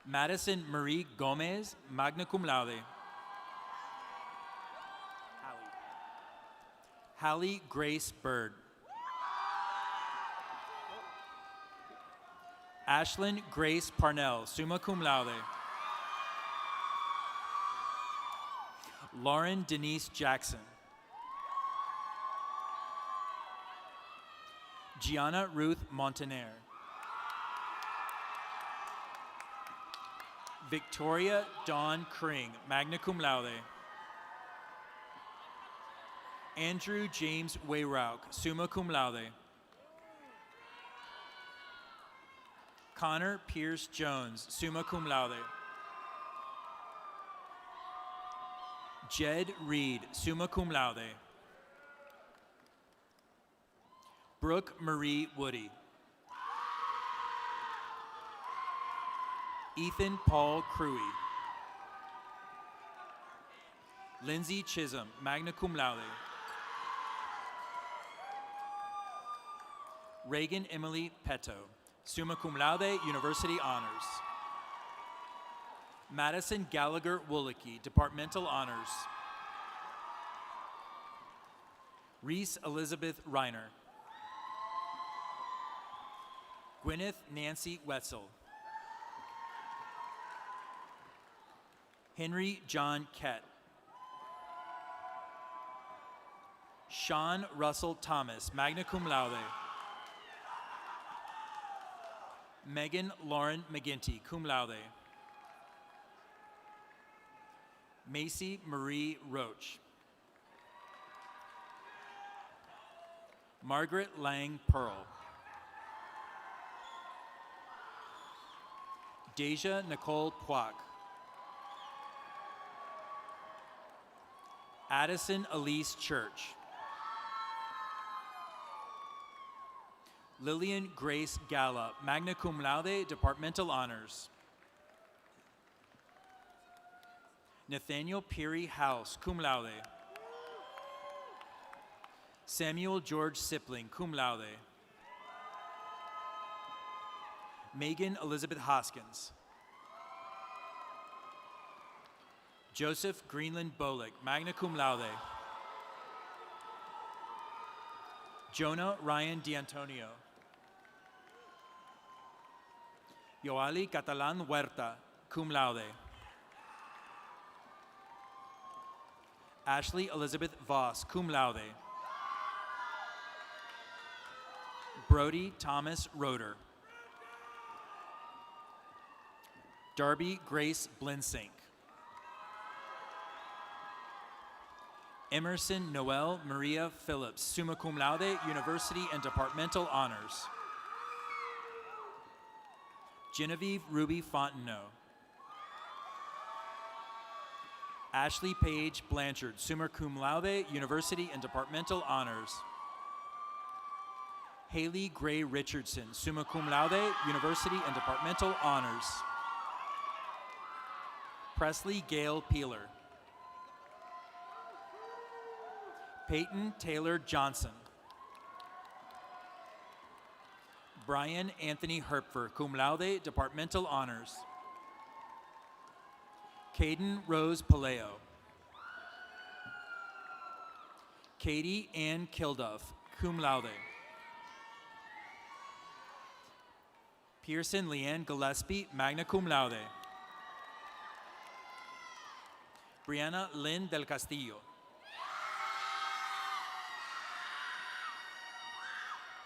Speaker 2: Madison Marie Gomez, magna cum laude. Hallie Grace Bird. Ashlyn Grace Parnell, summa cum laude. Lauren Denise Jackson. Gianna Ruth Montaner. Victoria Dawn Kring, magna cum laude. Andrew James Wayrouk, summa cum laude. Connor Pierce Jones, summa cum laude. Jed Reed, summa cum laude. Brooke Marie Woody. Ethan Paul Cruey. Lindsay Chisholm, magna cum laude. Reagan Emily Petto, summa cum laude, University Honors. Madison Gallagher Woolicki, Departmental Honors. Reese Elizabeth Reiner. Gwyneth Nancy Wetzel. Henry John Kett. Sean Russell Thomas, magna cum laude. Megan Lauren McGinty, cum laude. Macy Marie Roach. Margaret Lang Pearl. Deja Nicole Poik. Addison Elise Church. Lillian Grace Gala, magna cum laude, Departmental Honors. Nathaniel Peary House, cum laude. Samuel George Sipling, cum laude. Megan Elizabeth Hoskins. Joseph Greenland Bolick, magna cum laude. Jonah Ryan D'Antonio. Yoali Catalan Huerta, cum laude. Ashley Elizabeth Voss, cum laude. Brody Thomas Roeder. Darby Grace Blinsink. Emerson Noel Maria Phillips, summa cum laude, University and Departmental Honors. Genevieve Ruby Fontenot. Ashley Page Blanchard, summa cum laude, University and Departmental Honors. Haley Gray Richardson, summa cum laude, University and Departmental Honors. Presley Gail Peeler. Peyton Taylor Johnson. Brian Anthony Herpfer, cum laude, Departmental Honors. Caden Rose Paleo. Katie Ann Kilduff, cum laude. Pearson Leanne Gillespie, magna cum laude. Brianna Lynn del Castillo.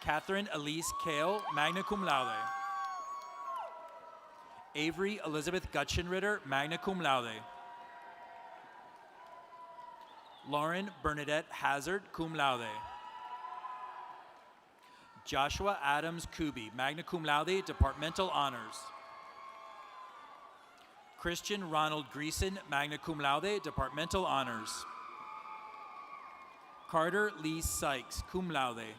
Speaker 2: Catherine Elise Kale, magna cum laude. Avery Elizabeth Gutschenritter, magna cum laude. Lauren Bernadette Hazard, cum laude. Joshua Adams Kuby, magna cum laude, Departmental Honors. Christian Ronald Greason, magna cum laude, Departmental Honors. Carter Lee Sykes, cum laude.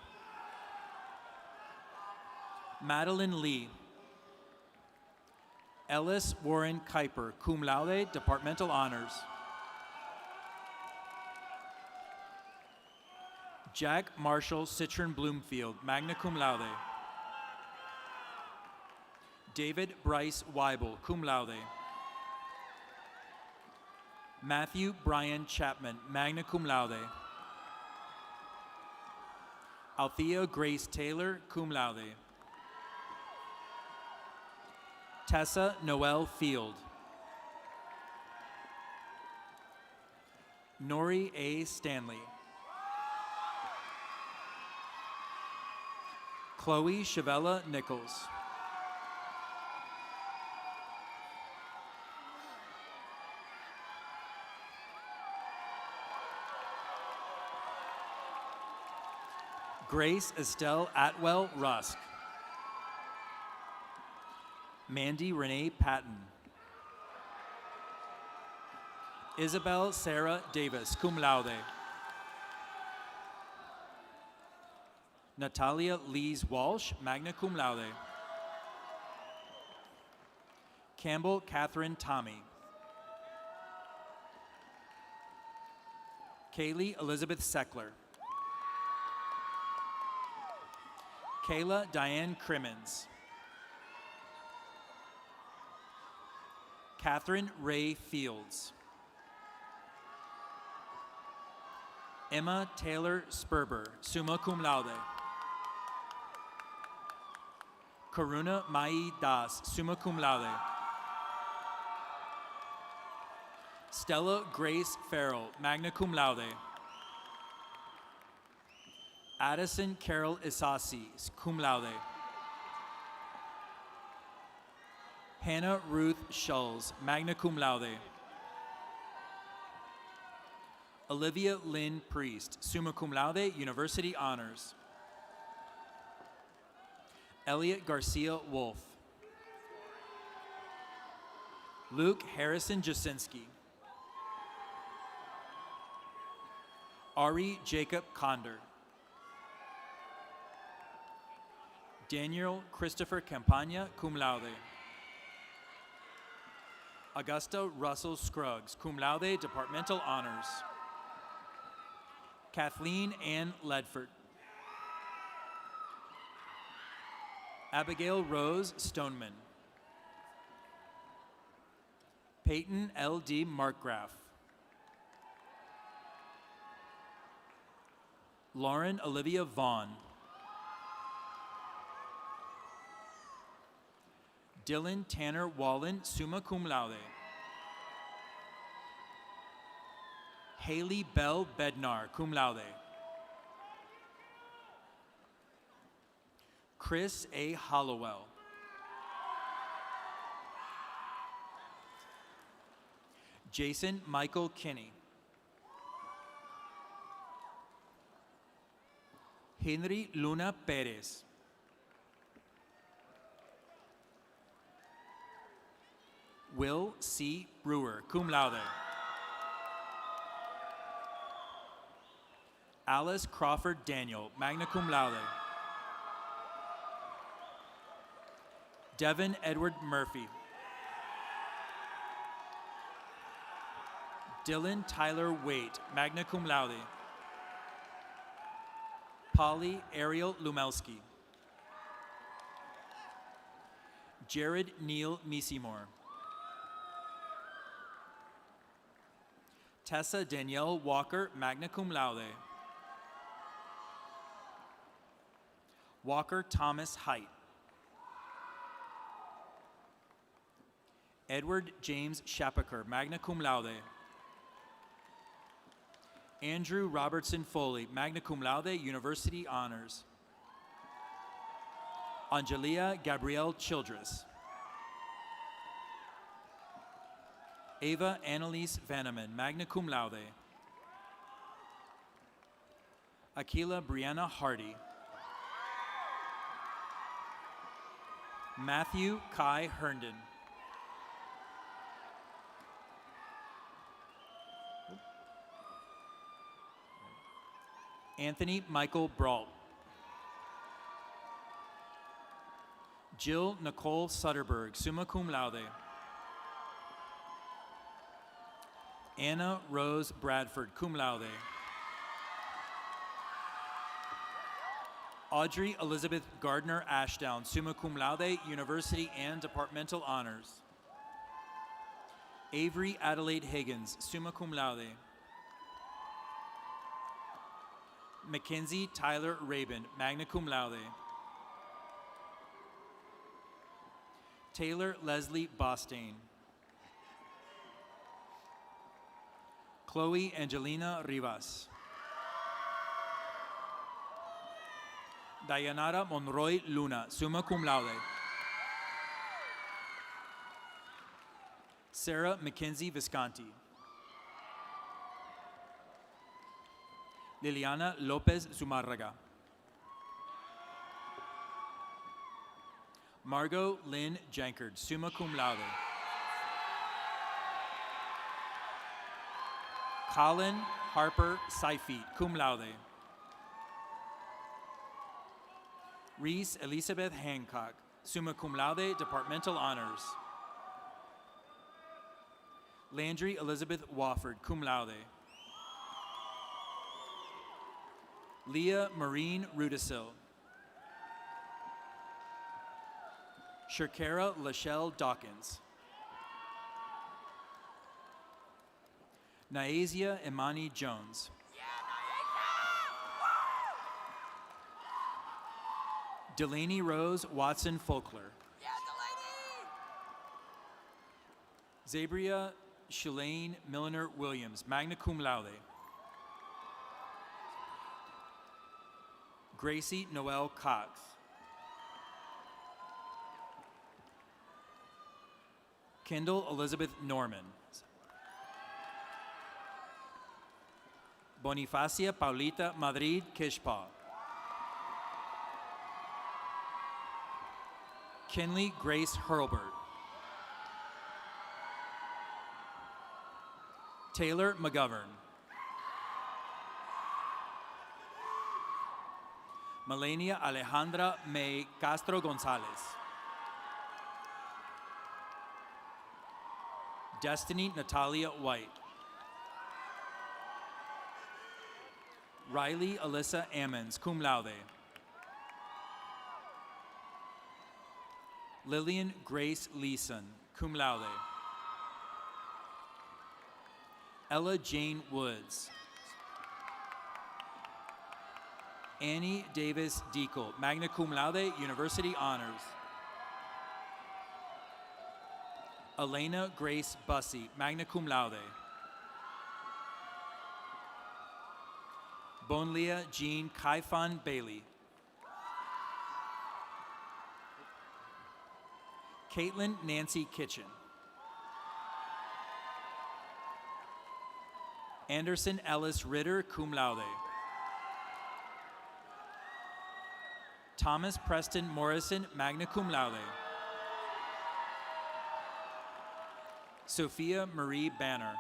Speaker 2: Madeline Lee. Ellis Warren Kuiper, cum laude, Departmental Honors. Jack Marshall Citron Bloomfield, magna cum laude. David Bryce Weibel, cum laude. Matthew Brian Chapman, magna cum laude. Althea Grace Taylor, cum laude. Tessa Noel Field. Nori A. Stanley. Chloe Chavella Nichols. Grace Estelle Atwell Rusk. Mandy Renee Patton. Isabel Sarah Davis, cum laude. Natalia Lees Walsh, magna cum laude. Campbell Catherine Tommy. Kaylee Elizabeth Seckler. Kayla Diane Crimmins. Catherine Ray Fields. Emma Taylor Sperber, summa cum laude. Karuna Mai Das, summa cum laude. Stella Grace Farrell, magna cum laude. Addison Carol Isasi, cum laude. Hannah Ruth Schulz, magna cum laude. Olivia Lynn Priest, summa cum laude, University Honors. Elliot Garcia Wolf. Luke Harrison Jasinski. Ari Jacob Condor. Daniel Christopher Campagna, cum laude. Augusta Russell Scruggs, cum laude, Departmental Honors. Kathleen Ann Ledford. Abigail Rose Stoneman. Peyton L.D. Markgraf. Lauren Olivia Vaughn. Dylan Tanner Wallen, summa cum laude. Haley Bell Bednar, cum laude. Chris A. Hollowell. Jason Michael Kinney. Henry Luna Perez. Will C. Brewer, cum laude. Alice Crawford Daniel, magna cum laude. Devin Edward Murphy. Dylan Tyler Waite, magna cum laude. Polly Ariel Lumelski. Jared Neal Misimore. Tessa Danielle Walker, magna cum laude. Walker Thomas Height. Edward James Shapaker, magna cum laude. Andrew Robertson Foley, magna cum laude, University Honors. Angelia Gabrielle Childress. Ava Annalise Vanneman, magna cum laude. Akila Brianna Hardy. Matthew Kai Herndon. Anthony Michael Brault. Jill Nicole Sutterberg, summa cum laude. Anna Rose Bradford, cum laude. Audrey Elizabeth Gardner Ashdown, summa cum laude, University and Departmental Honors. Avery Adelaide Higgins, summa cum laude. Mackenzie Tyler Rabin, magna cum laude. Taylor Leslie Bostain. Chloe Angelina Rivas. Dayanara Monroy Luna, summa cum laude. Sarah Mackenzie Visconti. Liliana Lopez Zumarraga. Margot Lynn Jankard, summa cum laude. Colin Harper Seifert, cum laude. Reese Elizabeth Hancock, summa cum laude, departmental honors. Landry Elizabeth Wofford, cum laude. Leah Marine Rudisil. Shirkara Lachelle Dawkins. Naezia Imani Jones. Delaney Rose Watson Folkler. Zabria Shalane Milliner Williams, magna cum laude. Gracie Noel Cox. Kendall Elizabeth Norman. Bonifacia Paulita Madrid Kishpa. Kinley Grace Hurlbert. Taylor McGovern. Melania Alejandra May Castro Gonzalez. Destiny Natalia White. Riley Alyssa Ammons, cum laude. Lillian Grace Leeson, cum laude. Ella Jane Woods. Annie Davis Deacle, magna cum laude, university honors. Elena Grace Bussey, magna cum laude. Bonlia Jean Kaifan Bailey. Caitlin Nancy Kitchen. Anderson Ellis Ritter, cum laude. Thomas Preston Morrison, magna cum laude. Sophia Marie Banner.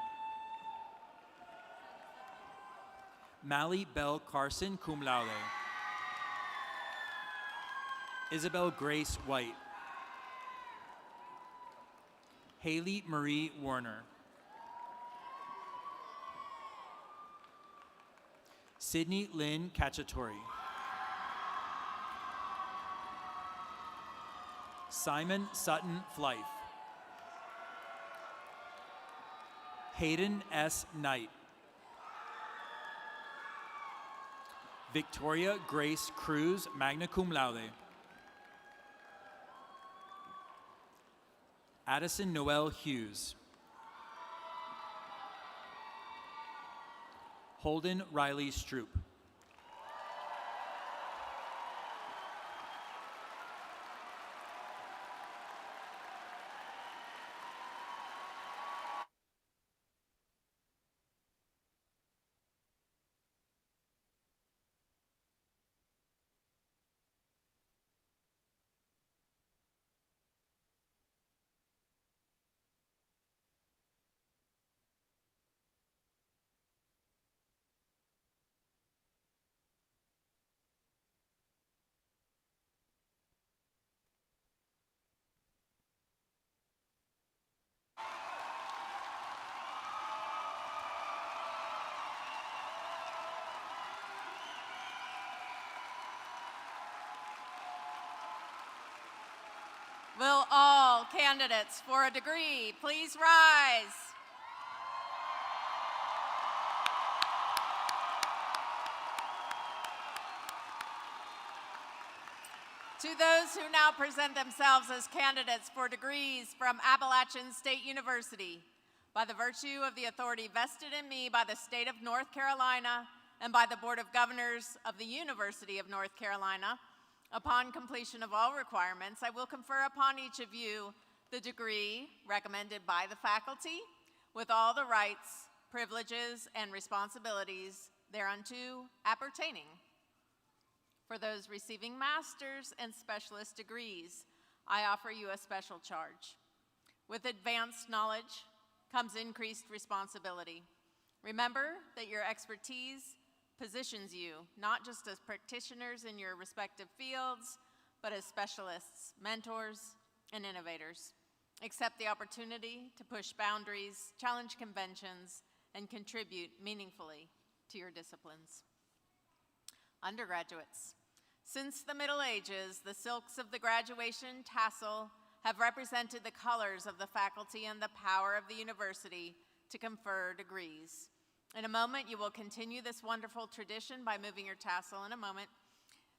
Speaker 2: Mally Bell Carson, cum laude. Isabel Grace White. Haley Marie Warner. Sydney Lynn Cacciatore. Simon Sutton Flife. Hayden S. Knight. Victoria Grace Cruz, magna cum laude. Addison Noel Hughes. Holden Riley Stroop.
Speaker 4: Will all candidates for a degree please rise? To those who now present themselves as candidates for degrees from Appalachian State University, by the virtue of the authority vested in me by the state of North Carolina and by the Board of Governors of the University of North Carolina, upon completion of all requirements, I will confer upon each of you the degree recommended by the faculty with all the rights, privileges, and responsibilities thereunto appertaining. For those receiving master's and specialist degrees, I offer you a special charge. With advanced knowledge comes increased responsibility. Remember that your expertise positions you not just as practitioners in your respective fields, but as specialists, mentors, and innovators. Accept the opportunity to push boundaries, challenge conventions, and contribute meaningfully to your disciplines. Undergraduates. Since the Middle Ages, the silks of the graduation tassel have represented the colors of the faculty and the power of the university to confer degrees. In a moment, you will continue this wonderful tradition by moving your tassel in a moment,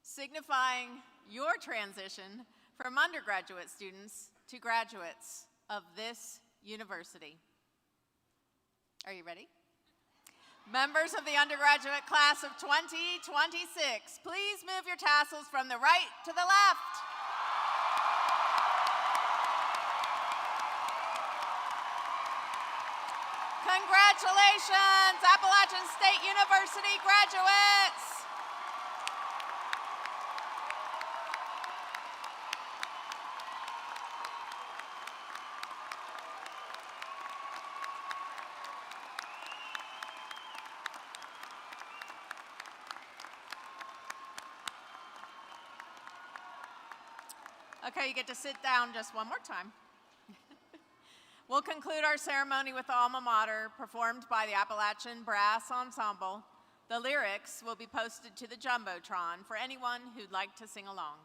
Speaker 4: signifying your transition from undergraduate students to graduates of this university. Are you ready? Members of the undergraduate class of 2026, please move your tassels from the right to the left. Congratulations, Appalachian State University graduates! Okay, you get to sit down just one more time. We'll conclude our ceremony with the alma mater performed by the Appalachian Brass Ensemble. The lyrics will be posted to the Jumbotron for anyone who'd like to sing along.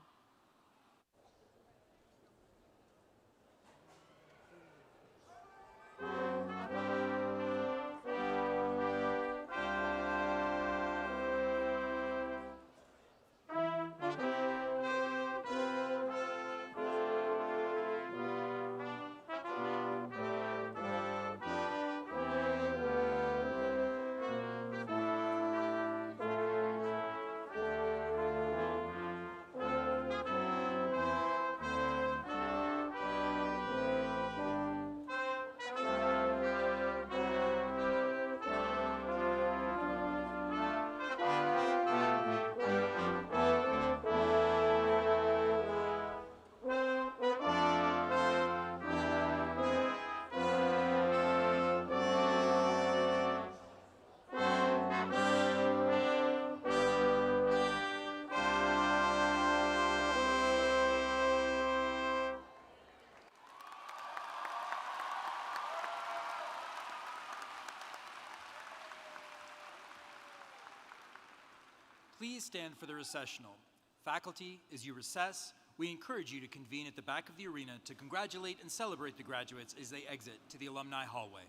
Speaker 2: Please stand for the recessional. Faculty, as you recess, we encourage you to convene at the back of the arena to congratulate and celebrate the graduates as they exit to the alumni hallway.